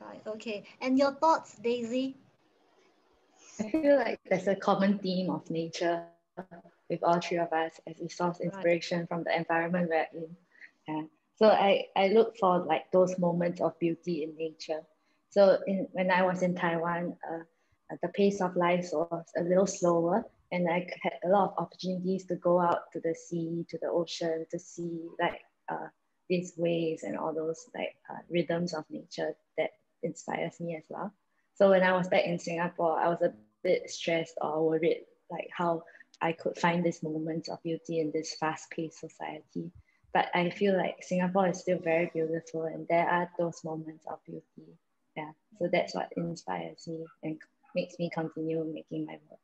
Right. Okay. And your thoughts, Daisy? I feel like there's a common theme of nature with all three of us as we source inspiration from the environment we're in. Yeah. So I look for like those moments of beauty in nature. So when I was in Taiwan, the pace of life was a little slower, and I had a lot of opportunities to go out to the sea, to the ocean, to see like these waves and all those like rhythms of nature that inspires me as well. So when I was back in Singapore, I was a bit stressed or worried like how I could find these moments of beauty in this fast-paced society. But I feel like Singapore is still very beautiful and there are those moments of beauty. Yeah, so that's what inspires me and makes me continue making my work.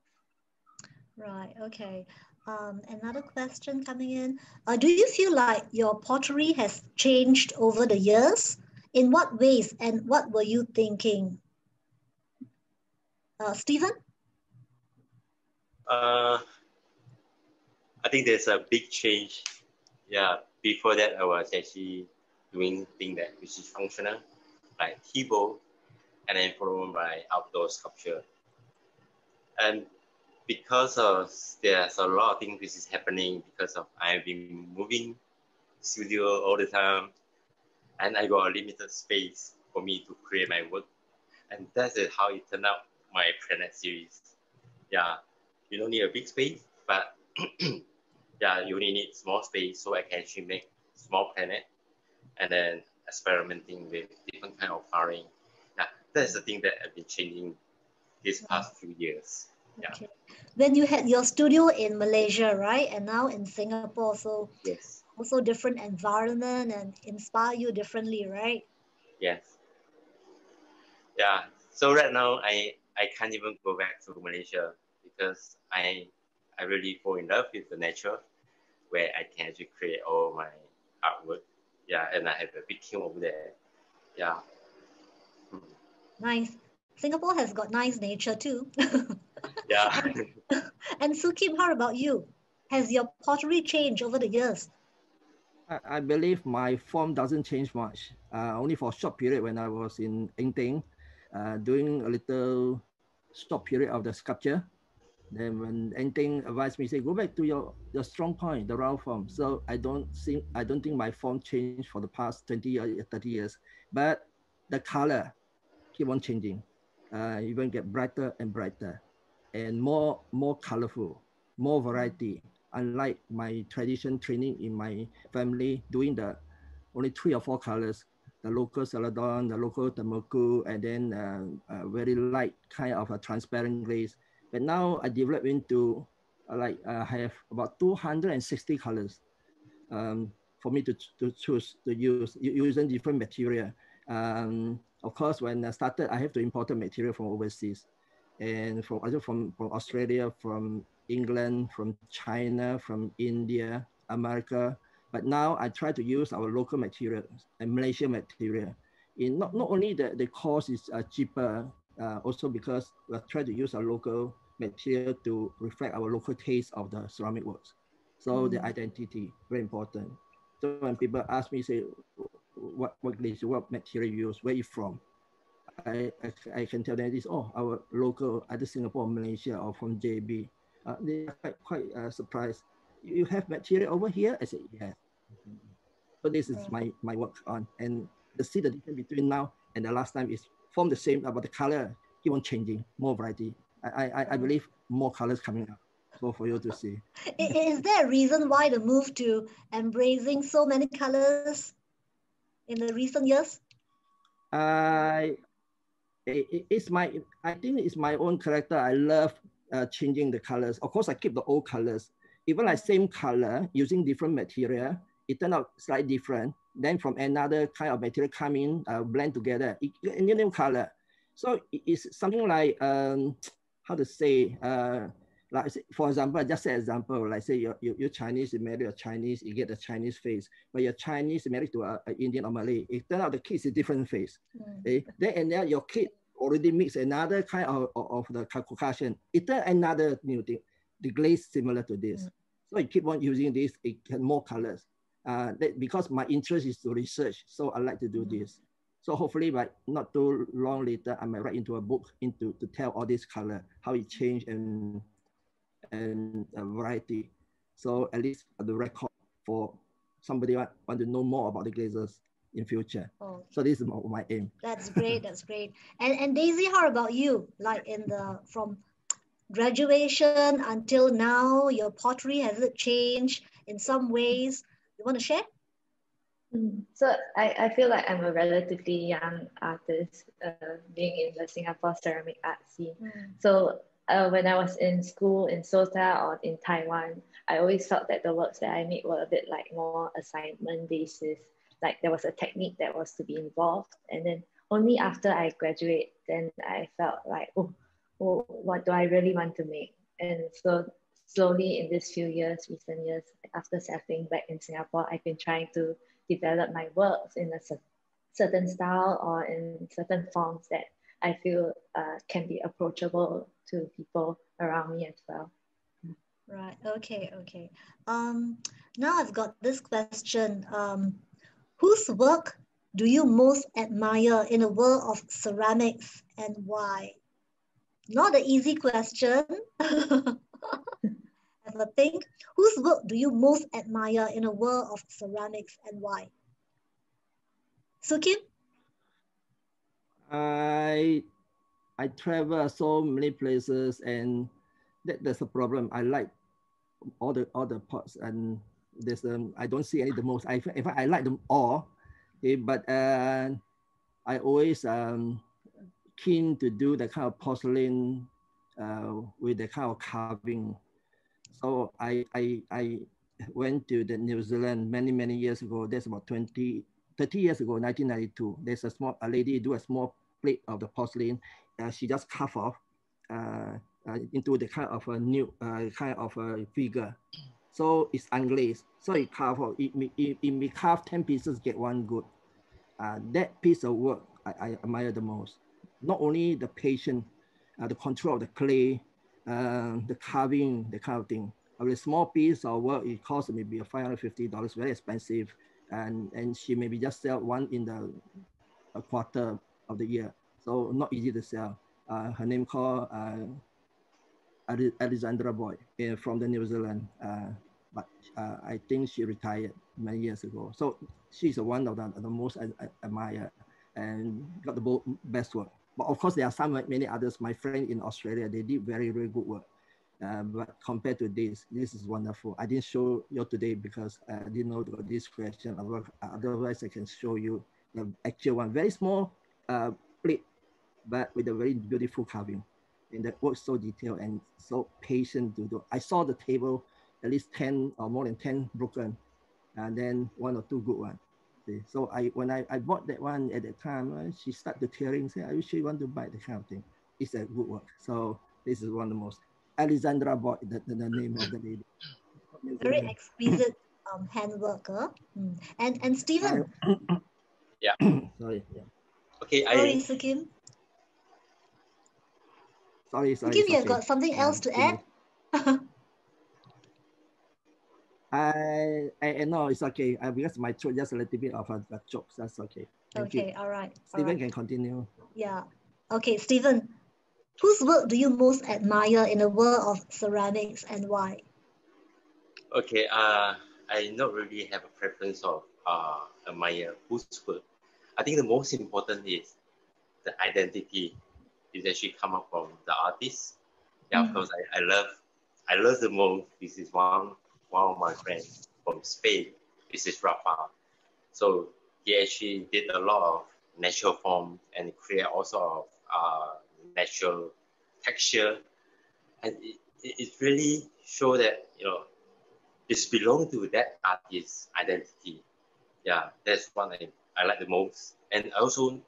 Right, okay. Another question coming in. Do you feel like your pottery has changed over the years? In what ways and what were you thinking? Stephen? I think there's a big change. Yeah, before that I was actually doing things that which is functional, like keyboard, and then followed by outdoor sculpture. And because of there's a lot of things which is happening because of I've been moving studio all the time, and I got a limited space for me to create my work, and that's how it turned out my planet series. Yeah, you don't need a big space, but yeah, you only need small space so I can actually make small planet and then experimenting with different kind of firing. Yeah, that's the thing that I've been changing these past few years. Yeah. Okay. When you had your studio in Malaysia, right? And now in Singapore, so yes, also different environment and inspire you differently, right? Yes. Yeah. So right now I can't even go back to Malaysia because I really fall in love with the nature where I can actually create all my artwork. Yeah, and I have a big kiln over there. Yeah. Nice. Singapore has got nice nature too. Yeah. And Soo Kim, how about you? Has your pottery changed over the years? I believe my form doesn't change much. Only for a short period when I was in Engting, doing a little short period of the sculpture. Then when Engting advised me, say, go back to your strong point, the round form. So I don't think my form changed for the past 20 or 30 years, but the color keep on changing. Even get brighter and brighter and more colorful, more variety. Unlike my tradition training in my family, doing the only 3 or 4 colors, the local celadon, the local tamaku, and then very light kind of a transparent glaze. But now I developed into have about 260 colors for me to choose to use using different material. Of course, when I started, I have to import material from overseas, and from Australia, from England, from China, from India, America. But now I try to use our local materials and Malaysian material. Not only the cost is cheaper, also because we try to use our local material to reflect our local taste of the ceramic works. So the identity, very important. So when people ask me, say, what glaze, what material you use, where you from? I can tell them this, oh, our local, either Singapore, Malaysia, or from JB. They are quite surprised. You have material over here? I said, yes. So this is my work on. And the see the difference between now and the last time is form the same, but the color keep on changing, more variety. I believe more colors coming up. So for you to see. Is there a reason why the move to embracing so many colors in the recent years? I think it's my own character. I love changing the colors. Of course, I keep the old colors. Even like same color using different material, it turned out slightly different. Then from another kind of material come in, blend together, a new color. So it's something like how to say, like for example, just an example, like say you're Chinese, you marry a Chinese, you get a Chinese face, but you're Chinese, you married to an Indian or Malay. It turns out the kid is a different face. Then your kid already mix another kind of the Caucasian. It turns another new thing. The glaze similar to this. So you keep on using this, it can more colors. Because my interest is to research, so I like to do this. So hopefully, by not too long later, I might write into a book to tell all this color, how it changed and variety. So at least the record for somebody want to know more about the glazes in future. Oh. So this is my aim. That's great. That's great. And Daisy, how about you? Like from graduation until now, your pottery, has it changed in some ways? You want to share? So I feel like I'm a relatively young artist being in the Singapore ceramic art scene. So when I was in school in SOTA or in Taiwan, I always felt that the works that I made were a bit like more assignment basis. Like there was a technique that was to be involved. And then only after I graduate, then I felt like, oh, what do I really want to make? And so slowly in these recent years, after settling back in Singapore, I've been trying to develop my works in a certain style or in certain forms that I feel can be approachable to people around me as well. Right. Okay. Okay. Now I've got this question. Whose work do you most admire in the world of ceramics and why? Not an easy question. Have a think. Whose work do you most admire in the world of ceramics and why? Soo Kim? I travel so many places, and that's a problem. I like all the pots, and there's I don't see any the most. In fact, I like them all, okay, but I always keen to do the kind of porcelain with the kind of carving. So I went to the New Zealand many years ago. That's about 30 30 years ago, 1992, there's a lady do a small plate of the porcelain. She just carve off into the kind of a new kind of a figure. So it's unglazed. So it carve off. It may carve 10 pieces, get one good. That piece of work I admire the most. Not only the patience, the control of the clay, the carving, the kind of thing. A small piece of work, it costs maybe $550, very expensive. And she maybe just sell one in a quarter of the year. So not easy to sell. Her name called Alexandra Boyd from the New Zealand. But I think she retired many years ago. So she's one of the most I admire and got the best work. But of course, there are many others. My friend in Australia, they did very, very good work. But compared to this is wonderful. I didn't show you today because I didn't know this question. Otherwise, I can show you the actual one. Very small plate, but with a very beautiful carving. And that work so detailed and so patient to do. I saw the table, at least 10 or more than 10 broken, and then 1 or 2 good ones. So when I bought that one at that time, she started tearing, say, I wish you want to buy the kind of thing. It's a good work. So this is one of the most. Alexandra Boyd, the name of the lady. Very exquisite handwork. And Stephen. Yeah. Sorry. Yeah. Okay. Sorry, Sukim. Sorry. Sukim, you have got something else to add? I know it's okay because my throat just a little bit of a joke. That's okay. Thank you. All right. Stephen can continue. Yeah. Okay, Stephen, whose work do you most admire in the world of ceramics and why? Okay. I not really have a preference of admire whose work. I think the most important is the identity is actually come up from the artist. Yeah, of course, I love the most. This is one of my friends from Spain. This is Rafa. So he actually did a lot of natural form and create also natural texture, and it really show that it's belong to that artist's identity. Yeah, that's one I like the most, and I also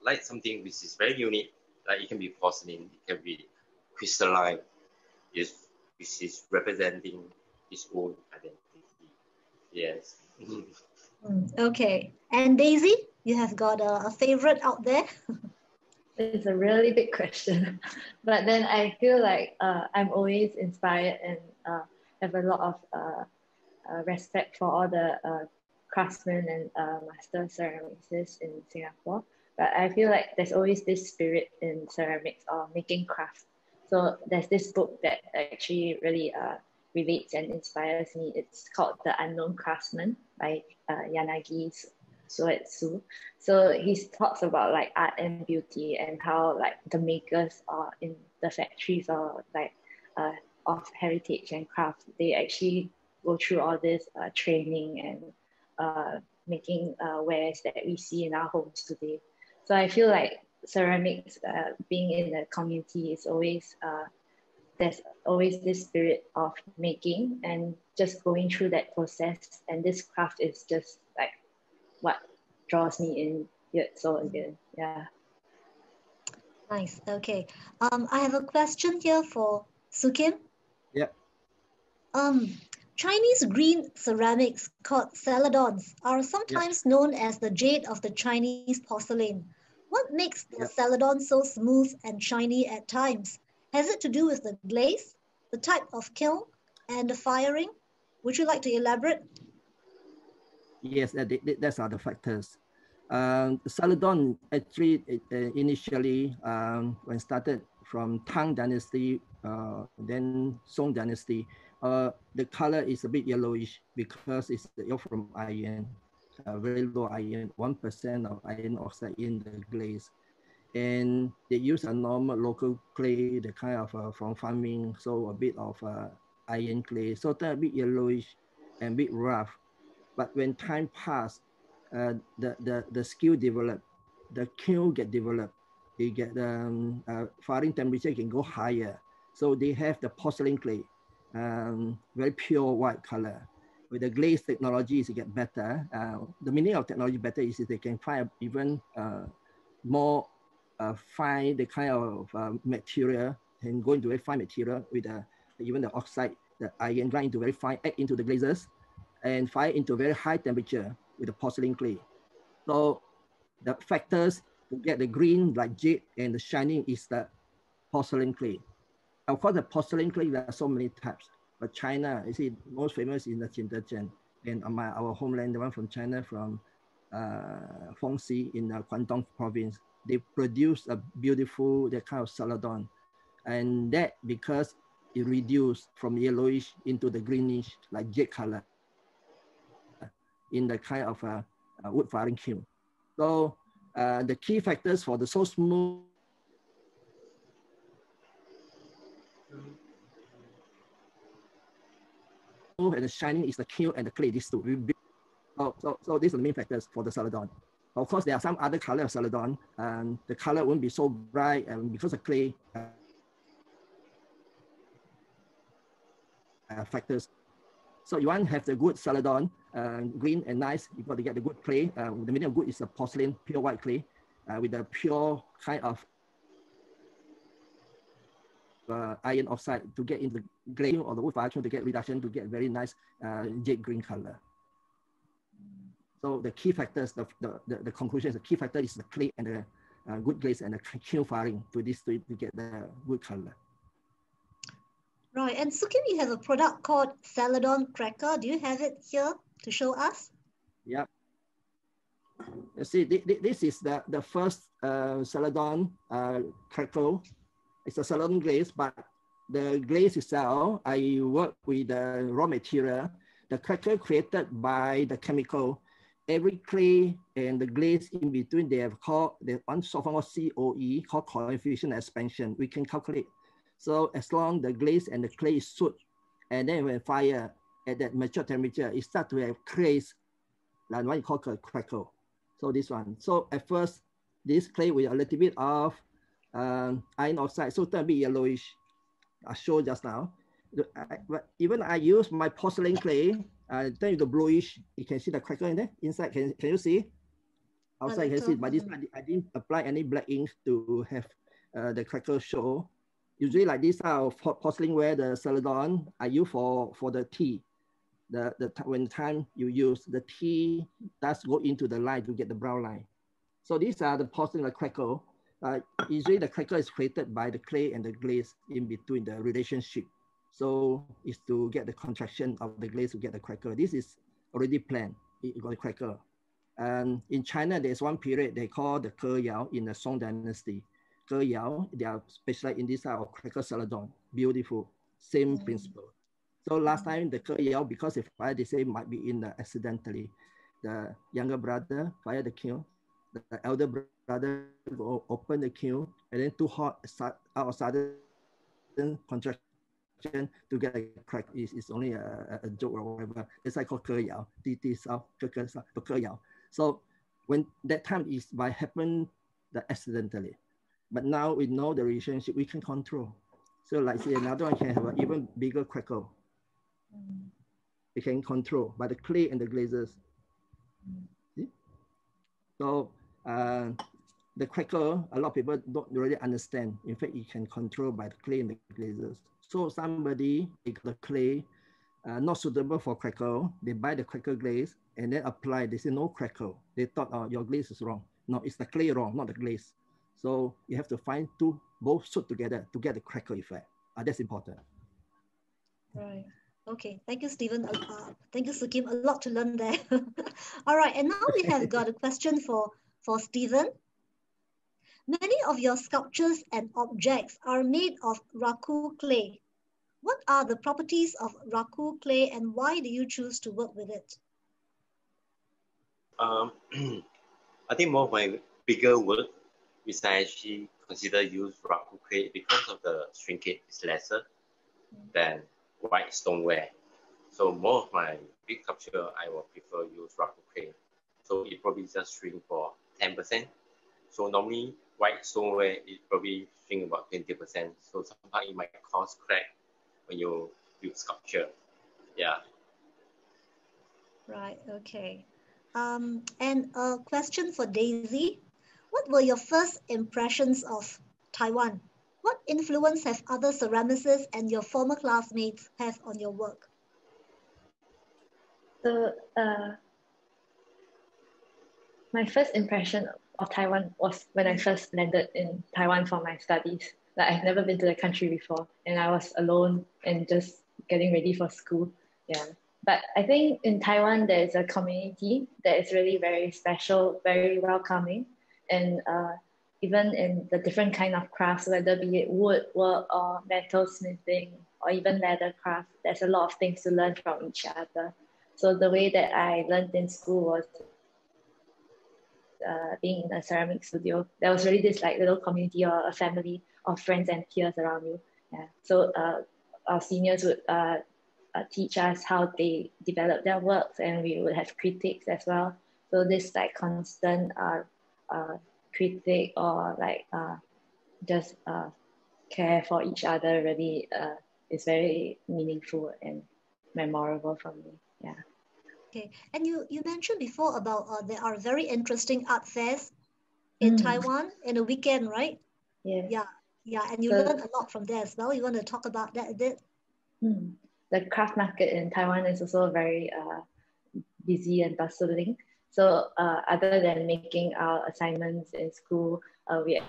like something which is very unique. Like it can be porcelain, it can be crystalline, which is representing his own identity. Yes. Okay. And Daisy, you have got a favorite out there? It's a really big question. But then I feel like I'm always inspired and have a lot of respect for all the craftsmen and master ceramicists in Singapore. But I feel like there's always this spirit in ceramics or making craft. So there's this book that actually really relates and inspires me. It's called The Unknown Craftsman by Yanagi Soetsu. So he talks about like art and beauty and how like the makers are in the factories or like of heritage and craft, they actually go through all this training and making wares that we see in our homes today. So I feel like ceramics being in the community is always there's always this spirit of making and just going through that process, and this craft is just like what draws me in yet so again. Yeah. Nice. Okay. I have a question here for Sukim. Yeah. Chinese green ceramics called celadons are sometimes known as the jade of the Chinese porcelain. What makes the celadon so smooth and shiny at times? Has it to do with the glaze, the type of kiln, and the firing? Would you like to elaborate? Yes, that's other factors. Celadon actually initially when started from Tang Dynasty, then Song Dynasty, the color is a bit yellowish because it's from iron, very low iron, 1% of iron oxide in the glaze. And they use a normal local clay, the kind of from farming, so a bit of iron clay, so they're a bit yellowish and a bit rough. But when time passed, the skill developed, the kiln get developed. They get firing temperature can go higher. So they have the porcelain clay, very pure white color. with the glaze technologies, it get better. The meaning of technology better is that they can find even more fine the kind of material and go into very fine material with even the oxide, the iron grind into very fine, add into the glazes and fire into very high temperature with the porcelain clay. So the factors to get the green like jade and the shining is the porcelain clay. Of course, the porcelain clay, there are so many types, but China, you see, most famous is the Jindejian. And our homeland, the one from China, from Fengxi in Guangdong province, they produce a beautiful, that kind of celadon. And that because it reduced from yellowish into the greenish, like jade color, in the kind of wood firing kiln. So the key factors for the so smooth and the shining is the kiln and the clay, these two. So these are the main factors for the celadon. Of course, there are some other color of celadon, and the color won't be so bright, and because of clay factors. So you want to have the good celadon, green and nice, you got to get the good clay. The meaning of good is a porcelain, pure white clay, with a pure kind of iron oxide to get into the glaze or the wood firing to get reduction to get very nice jade green color. So the key factors, the conclusion is the key factor is the clay and the good glaze and the kiln firing to this to get the good color. Right, and Sukim, you have a product called Celadon Cracker. Do you have it here to show us? Yeah. You see, this is the first Celadon cracker. It's a Celadon glaze, but the glaze itself, I work with the raw material. The cracker created by the chemical. Every clay and the glaze in between, they have called the one solvent called COE, called coefficient expansion. We can calculate. So as long the glaze and the clay is soot, and then when fire at that mature temperature, it starts to have clays, like what you call a crackle. So this one. So at first, this clay with a little bit of iron oxide, so turn a bit yellowish. I showed just now. But even I use my porcelain clay, turn it to bluish. You can see the crackle in there. Inside, can you see? Outside, you can see. But this I didn't apply any black ink to have the crackle show. Usually like this type of porcelain ware, the celadon, I use for the tea. When the time you use, the tea does go into the line to get the brown line. So these are the porcelain crackle. Usually the crackle is created by the clay and the glaze in between the relationship. So it's to get the contraction of the glaze to get the crackle. This is already planned, you got the crackle. And in China, there's one period they call the Ke Yao in the Song Dynasty. Ke Yao, they are specialized in this type of cracker celadon. Beautiful, same principle. So last time the Ke Yao, because if fire, they say might be in accidentally. The younger brother fire the kiln, the elder brother go open the kiln, and then too hot, out of sudden contraction to get a crack is only a joke or whatever. It's like called Ke Yao, Ke Yao. So when that time is by happen accidentally. But now we know the relationship we can control. So like say another one can have an even bigger crackle. We can control by the clay and the glazes. See? So the crackle, a lot of people don't really understand. In fact, you can control by the clay and the glazes. So somebody, they got the clay, not suitable for crackle, they buy the crackle glaze and then apply, they say no crackle. They thought, oh, your glaze is wrong. No, it's the clay wrong, not the glaze. So you have to find both suit together to get the crackle effect. That's important. Right. Okay. Thank you, Stephen. Thank you, Sukim. A lot to learn there. All right. And now we have got a question for Stephen. Many of your sculptures and objects are made of raku clay. What are the properties of raku clay and why do you choose to work with it? I think more of my bigger work, which I actually consider use raku clay because of the shrinkage is lesser than white stoneware. So more of my big sculpture, I will prefer use raku clay. So it probably just shrink for 10%. So normally white stoneware, it probably shrink about 20%. So sometimes it might cause crack when you do sculpture. Yeah. Right, okay. And a question for Daisy. What were your first impressions of Taiwan? What influence have other ceramicists and your former classmates have on your work? So my first impression of Taiwan was when I first landed in Taiwan for my studies. Like I've never been to the country before, and I was alone and just getting ready for school. Yeah, but I think in Taiwan there is a community that is really very special, very welcoming, and even in the different kind of crafts, whether be it wood work or metal smithing or even leather craft, there's a lot of things to learn from each other. So the way that I learned in school was being in a ceramic studio. There was really this like little community or a family of friends and peers around you. Yeah. So our seniors would teach us how they develop their works, and we would have critiques as well. So this like constant critique or like just care for each other really is very meaningful and memorable for me. Yeah. Okay, and you mentioned before about there are very interesting art fairs in Taiwan in a weekend, right? Yeah. Yeah, yeah, and you So learn a lot from there as well. You want to talk about that a bit? the craft market in Taiwan is also very busy and bustling. So other than making our assignments in school, we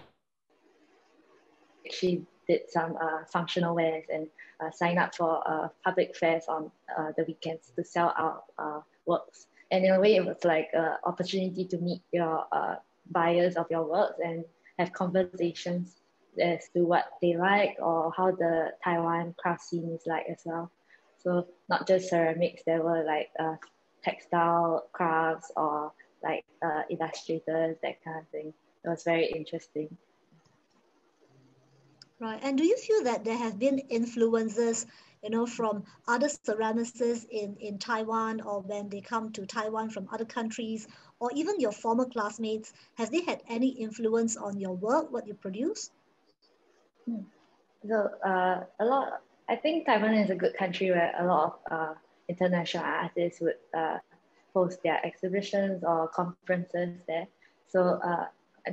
actually did some functional wares and sign up for public fairs on the weekends to sell our works. And in a way, it was like an opportunity to meet your buyers of your works and have conversations as to what they like or how the Taiwan craft scene is like as well. So not just ceramics, there were like textile crafts or like illustrators, that kind of thing. It was very interesting. Right. And do you feel that there have been influences, from other ceramicists in Taiwan, or when they come to Taiwan from other countries, or even your former classmates, have they had any influence on your work, what you produce? So a lot. I think Taiwan is a good country where a lot of international artists would host their exhibitions or conferences there. So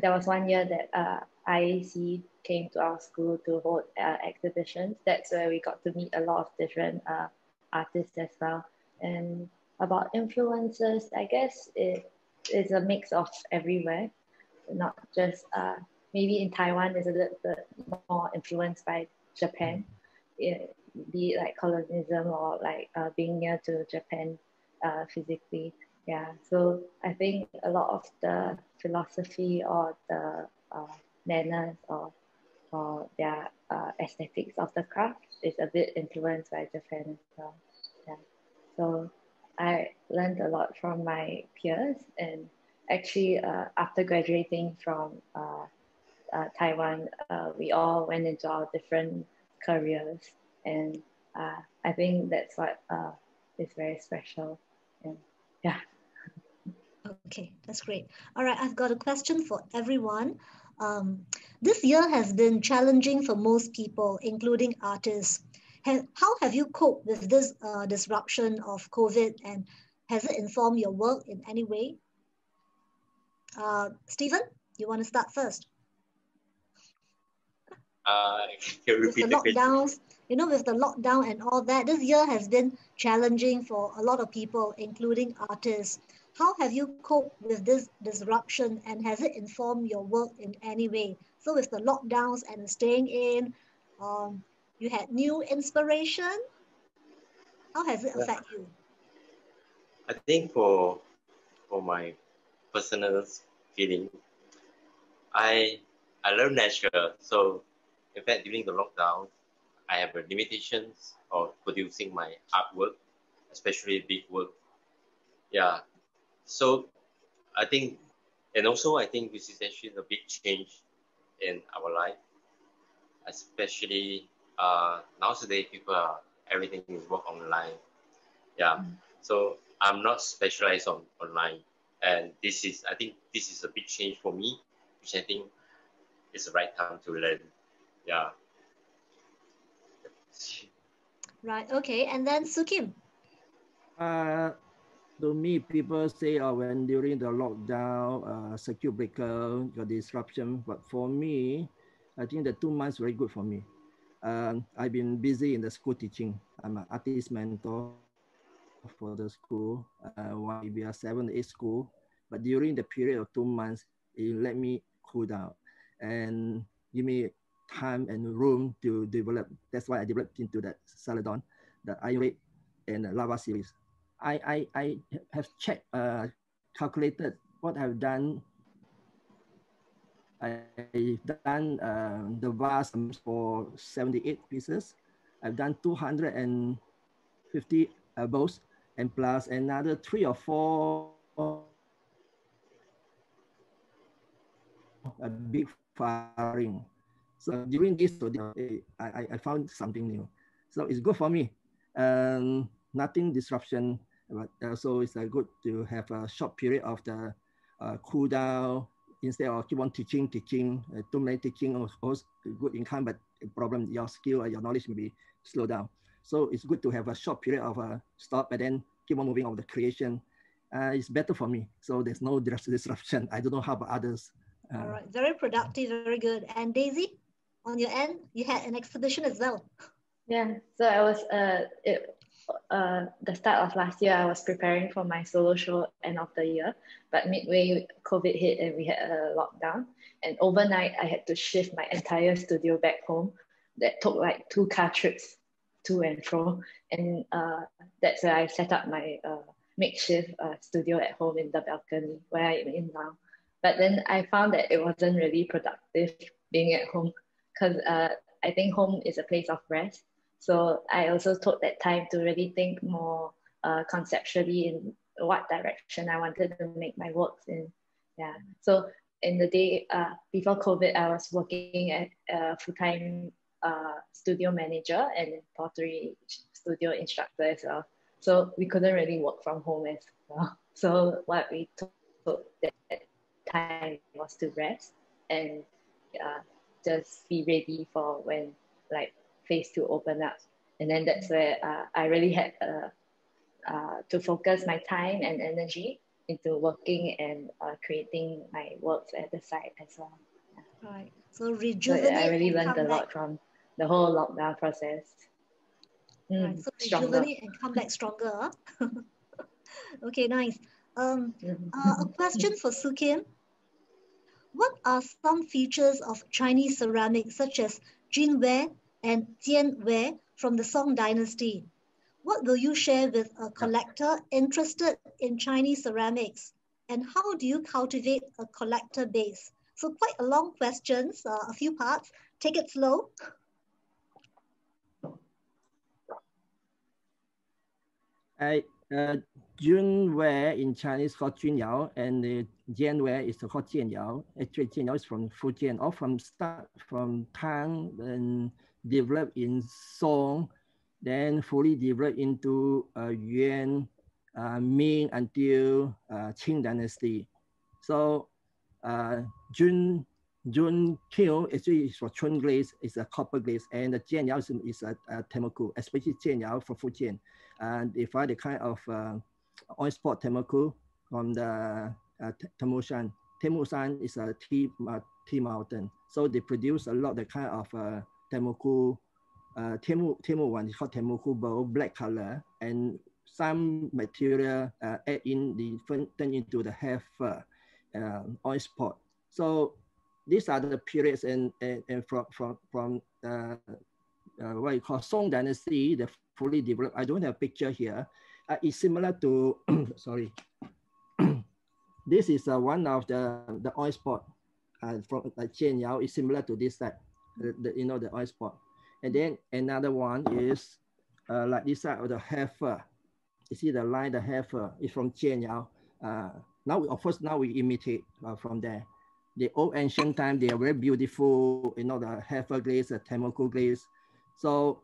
there was one year that IAC came to our school to hold exhibitions. That's where we got to meet a lot of different artists as well. And about influences, I guess it is a mix of everywhere, not just maybe in Taiwan is a little bit more influenced by Japan, be it like colonialism or like being near to Japan physically. Yeah, so I think a lot of the philosophy or the manners or their aesthetics of the craft is a bit influenced by Japan as well. Yeah, so I learned a lot from my peers, and actually after graduating from Taiwan, we all went into our different careers, and I think that's what is very special. And yeah. Okay, that's great. All right, I've got a question for everyone. This year has been challenging for most people, including artists. How have you coped with this disruption of COVID, and has it informed your work in any way? Stephen, you want to start first? Can you With the repeat the question? lockdowns, with the lockdown and all that, this year has been challenging for a lot of people, including artists. How have you coped with this disruption, and has it informed your work in any way? So with the lockdowns and staying in, you had new inspiration. How has it affect you? I think for my personal feeling, I learn nature. So in fact, during the lockdown, I have limitations of producing my artwork, especially big work. Yeah. So I think, and also I think this is actually a big change in our life, especially nowadays people are, everything is work online. Yeah. So I'm not specialized on online, and I think this is a big change for me, which I think is the right time to learn. Yeah. Right. Okay. And then Sukim. Uh, to me, people say, oh, when during the lockdown, circuit breaker, got disruption. But for me, I think the 2 months very good for me. I've been busy in the school teaching. I'm an artist mentor for the school. While we are 7, 8 school, but during the period of 2 months, it let me cool down and give me time and room to develop. That's why I developed into that Celadon, the Iron Red, and the Lava series. I have checked, calculated what I've done. I've done the vase for 78 pieces. I've done 250 bowls, and plus another 3 or 4 a big firing. So during this, I found something new. So it's good for me. Nothing disruption, but so it's good to have a short period of the cool down instead of keep on teaching. Too many teaching also good income, but the problem your skill or your knowledge may be slow down. So it's good to have a short period of a stop and then keep on moving on the creation. It's better for me. So there's no disruption. I don't know how about others. All right, very productive, very good. And Daisy, on your end, you had an exhibition as well. Yeah, so I was the start of last year, I was preparing for my solo show end of the year, but midway COVID hit and we had a lockdown. And overnight, I had to shift my entire studio back home. That took like 2 car trips to and fro. And that's where I set up my makeshift studio at home in the balcony where I'm in now. But then I found that it wasn't really productive being at home because I think home is a place of rest. So I also took that time to really think more conceptually in what direction I wanted to make my works in. Yeah. So in the day before COVID, I was working at a full-time studio manager and pottery studio instructor as well. So we couldn't really work from home as well. So what we took that time was to rest and just be ready for when like phase 2 open up. And then that's where I really had to focus my time and energy into working and creating my works at the site as well. Yeah. Right. So rejuvenate. So I really learned a lot lot from the whole lockdown process. Right. So rejuvenate and come back stronger. Huh? Okay, nice. A question for Soo Kim. What are some features of Chinese ceramics such as Jinware and Jianware from the Song Dynasty? What will you share with a collector interested in Chinese ceramics? And how do you cultivate a collector base? So quite a long question, a few parts. Take it slow. Junware in Chinese called Junyao, and Jianware is called Jianyao. Actually, Jianyao is from Fujian, or from Tang, and developed in Song, then fully developed into Yuan, Ming until Qing Dynasty. So Jun Kiln actually is for Chun glaze, is a copper glaze, and the Jianyao is a Temuku, especially Jianyao for Fujian. And they find the kind of oil spot Temuku from the Temushan. Temushan is a tea mountain. So they produce a lot of the kind of Temuku, Temu one is called Temuku bowl, black color, and some material add in the turn into the half oil spot. So these are the periods and from what you call Song Dynasty, the fully developed. I don't have a picture here. It's similar to sorry. This is one of the oil spot from Jianyao. Is similar to this side, the oil spot. And then another one is like this side of the heifer. You see the line, the heifer is from Jianyao. Now, of course, now we imitate from there. The old ancient time, they are very beautiful, the heifer glaze, the Temuku glaze. So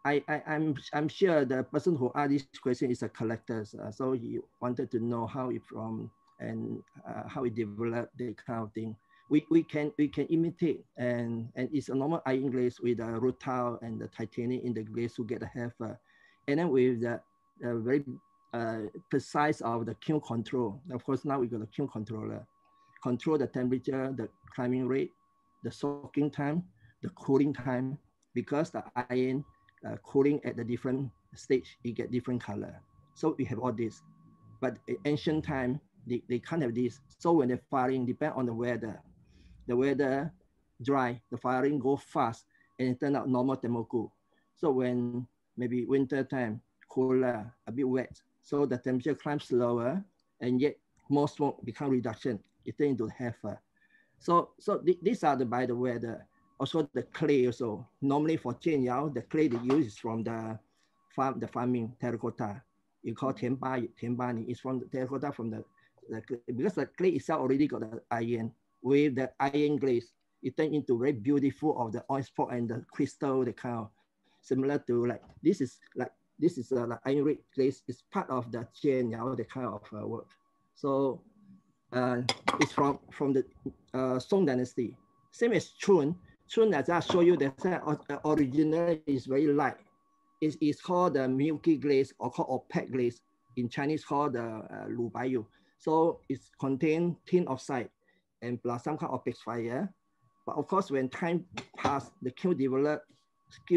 I'm sure the person who asked this question is a collector. So he wanted to know how it from and how it developed, the kind of thing. We can imitate, and it's a normal iron glaze with the rutile and the titanium in the glaze to get the heifer. And then with the very precise of the kiln control. Of course, now we got a kiln controller. Control the temperature, the climbing rate, the soaking time, the cooling time, because the iron cooling at the different stage, you get different color. So we have all this. But in ancient time, they can't have this. So when they're firing, depend on the weather dry, the firing go fast, and it turn out normal thermocool. So when maybe winter time, cooler, a bit wet, so the temperature climbs slower, and yet more smoke become reduction. It turn into heifer. So these are by the way, also the clay also. Normally for jianyao, the clay they use is from the farming terracotta. You call tianbani. It's from the terracotta from the because the clay itself already got the iron. With the iron glaze, it turns into very beautiful of the oil spot and the crystal, the kind of similar to like this is like iron red glaze. It's part of the jianyao, the kind of work. So it's from the Song Dynasty. Same as Chun. Chun, as I show you, the original is very light. It's called the milky glaze or called opaque glaze. In Chinese called the Lu Baiyu. So it's contain tin oxide and plus some kind of opacifier. But of course, when time passed, the skill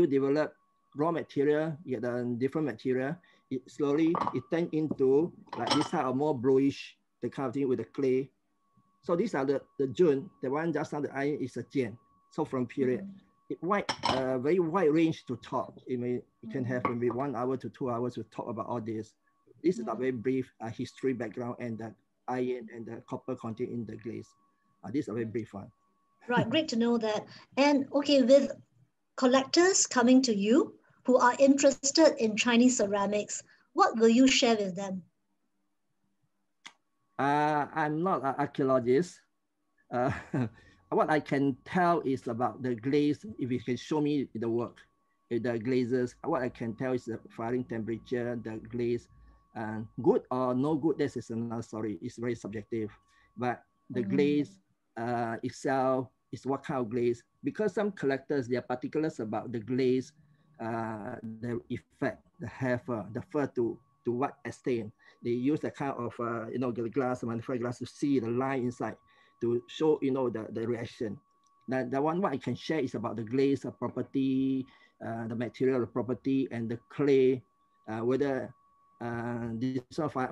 developed, raw material, you get a different material. It slowly turned into like this type of more bluish, the kind of thing with the clay. So these are the Jun. The one just on the iron is a Jian. So from period, very wide range to talk. You can have maybe 1 hour to 2 hours to talk about all this. This is a very brief history background and the iron and the copper content in the glaze. This is a very brief one. Right, great to know that. And okay, with collectors coming to you who are interested in Chinese ceramics, what will you share with them? I'm not an archaeologist. What I can tell is about the glaze. If you can show me the work, the glazes, what I can tell is the firing temperature, the glaze, good or no good, this is another story. It's very subjective. But the glaze itself is what kind of glaze. Because some collectors, they are particulars about the glaze, the effect, the heifer, the fur to what extent. They use the kind of, the glass, manufactured glass to see the line inside to show, the reaction. The one what I can share is about the glaze property, the material property, and the clay, whether this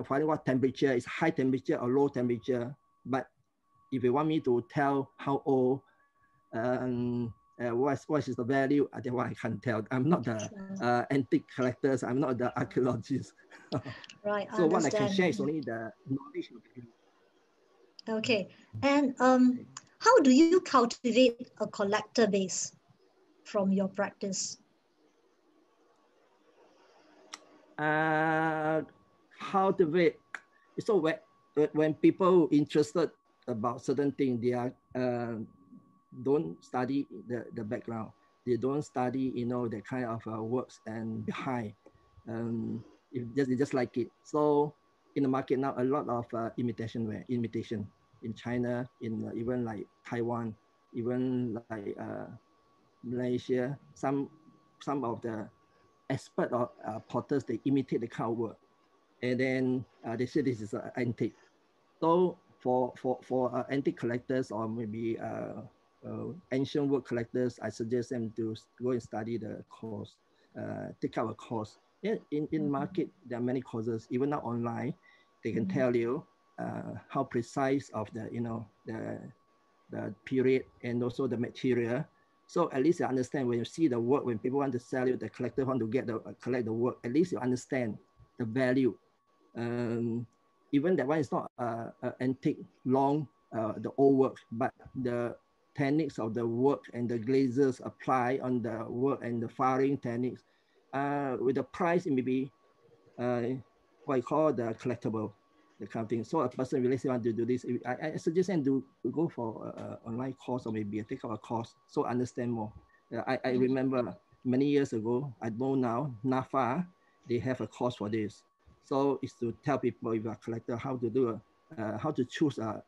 finding what temperature is high temperature or low temperature. But if you want me to tell how old, what is the value, I think what I can't tell. I'm not the antique collectors. I'm not the archaeologist. Right. So what I can share is only the knowledge of the glaze. Okay. And how do you cultivate a collector base from your practice? Cultivate. So when people interested about certain things, they are don't study the background. They don't study, the kind of works and behind. They just like it. So in the market now, a lot of imitation in China, in even like Taiwan, even like Malaysia. Some of the expert or potters, they imitate the kind of work, and then they say this is an antique. So for antique collectors or maybe ancient work collectors, I suggest them to go and study the course, take up a course. In market, there are many courses. Even now online, they can tell you how precise of the period and also the material. So at least you understand when you see the work, when people want to sell you, the collector want to collect the work, at least you understand the value. Even that one is not antique, long, the old work, but the techniques of the work and the glazes apply on the work and the firing techniques. With the price, it may be what I call the collectible, the kind of thing. So a person really want to do this, I suggest them to go for an online course or maybe take up a course so understand more. I remember many years ago, I know now, NAFA, they have a course for this. So it's to tell people, if you're a collector, how to do how to choose a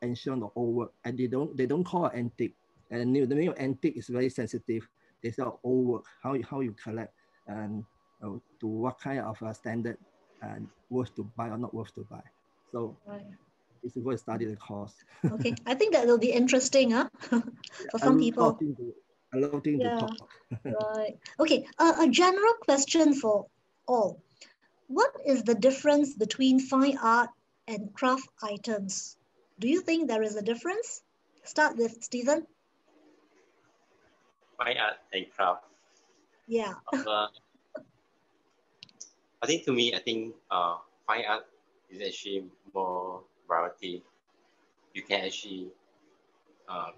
ancient or old work. And they don't call it antique. And the name of antique is very sensitive. They say old work, how you collect and to what kind of standard. worth to buy or not worth to buy. So it's going to study the cost. Okay, I think that will be interesting, huh? For some people. A lot of things to talk. Right. Okay, a general question for all. What is the difference between fine art and craft items? Do you think there is a difference? Start with Stephen. Fine art and craft. Yeah. I think to me, fine art is actually more variety. You can actually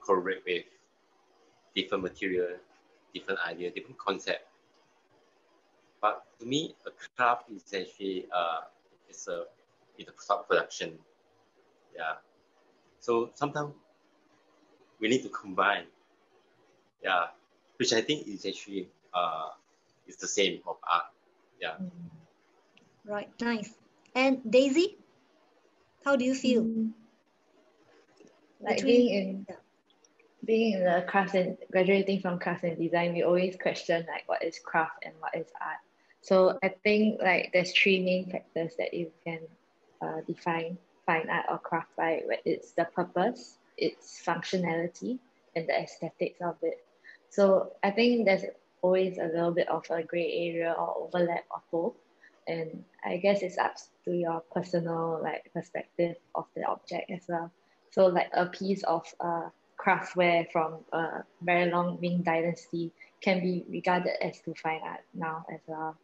correlate with different material, different idea, different concept. But to me, a craft is actually it's a production. Yeah. So sometimes we need to combine. Yeah, which I think is actually is the same of art. Yeah. Right. Nice. And Daisy, how do you feel? Like being in the craft and graduating from craft and design, we always question like what is craft and what is art. So I think like there's three main factors that you can define fine art or craft by. It's the purpose, its functionality, and the aesthetics of it. So I think there's always a little bit of a gray area or overlap of both. And I guess it's up to your personal like perspective of the object as well. So like a piece of craftware from a very long Ming dynasty can be regarded as to fine art now as well.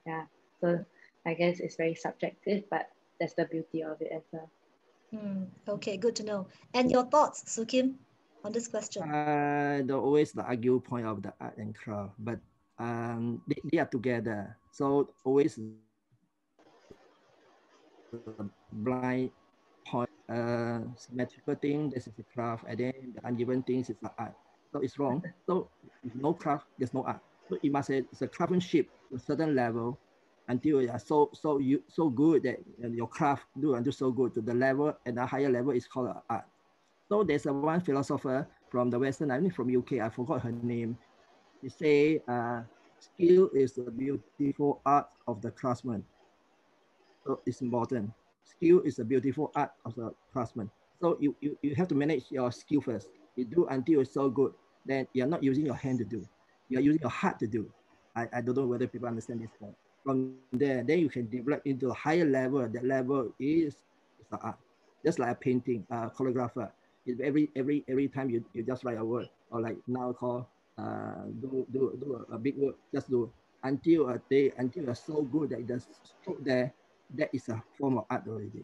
Yeah. So I guess it's very subjective, but that's the beauty of it as well. Okay, good to know. And your thoughts, Soo Kim, on this question? There's always the argue point of the art and craft, but they are together. So always blind point, symmetrical thing, this is a craft, and then the uneven things is the art. So it's wrong. So if no craft, there's no art. So you must say it's a craftsmanship to a certain level until you are so good that your craft do until so good to the level, and the higher level is called art. So there's one philosopher from the Western, I mean from UK, I forgot her name. He say, skill is the beautiful art of the craftsman. So it's important. Skill is a beautiful art of the craftsman. So you have to manage your skill first. You do until it's so good, then you're not using your hand to do. You're using your heart to do. I don't know whether people understand this point. From there, then you can develop into a higher level. That level is the art. Just like a painting, choreographer. Every time you just write a word, or like now call do a big word, just do until you're so good that the stroke there, that is a form of art already.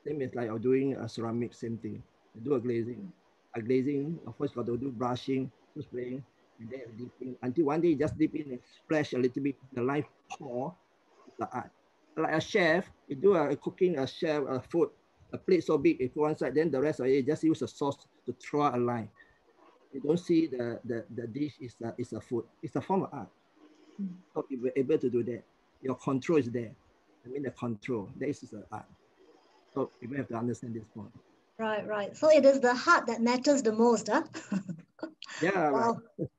Same as like you're doing a ceramic, same thing. You do a glazing. A glazing, of course, got to do brushing, spraying, and then dipping. Until one day you just dip in and splash a little bit, the line pour, the art. Like a chef, you do a cooking, a chef, a food, a plate so big, you put one side, then the rest of it, just use a sauce to draw a line. You don't see the dish is a food. It's a form of art. So if you're able to do that, your control is there. I mean the control, that is the art. So people have to understand this point. Right. So it is the heart that matters the most, huh? Yeah, wow. Right.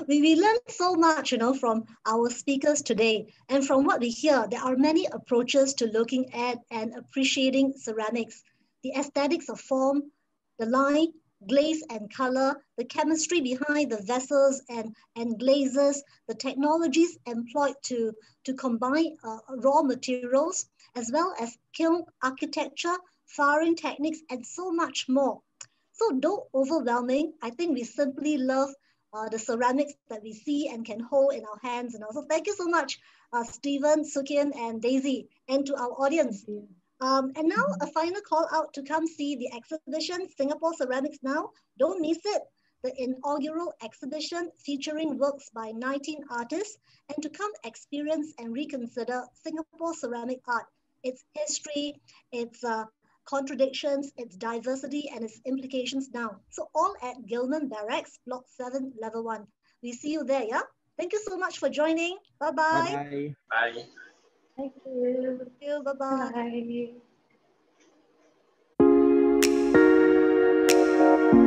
We learned so much, from our speakers today. And from what we hear, there are many approaches to looking at and appreciating ceramics. The aesthetics of form, the line, glaze and color, the chemistry behind the vessels and glazes, the technologies employed to combine raw materials, as well as kiln architecture, firing techniques, and so much more. So though overwhelming, I think we simply love the ceramics that we see and can hold in our hands. And also thank you so much, Stephen, Sukin, and Daisy, and to our audience. And now a final call out to come see the exhibition, Singapore Ceramics Now. Don't miss it. The inaugural exhibition featuring works by 19 artists, and to come experience and reconsider Singapore ceramic art, its history, its contradictions, its diversity, and its implications now. So all at Gillman Barracks, Block 7, Level 1. We see you there, yeah? Thank you so much for joining. Bye-bye. Bye-bye. Bye. Thank you. Thank you. Bye-bye. Bye.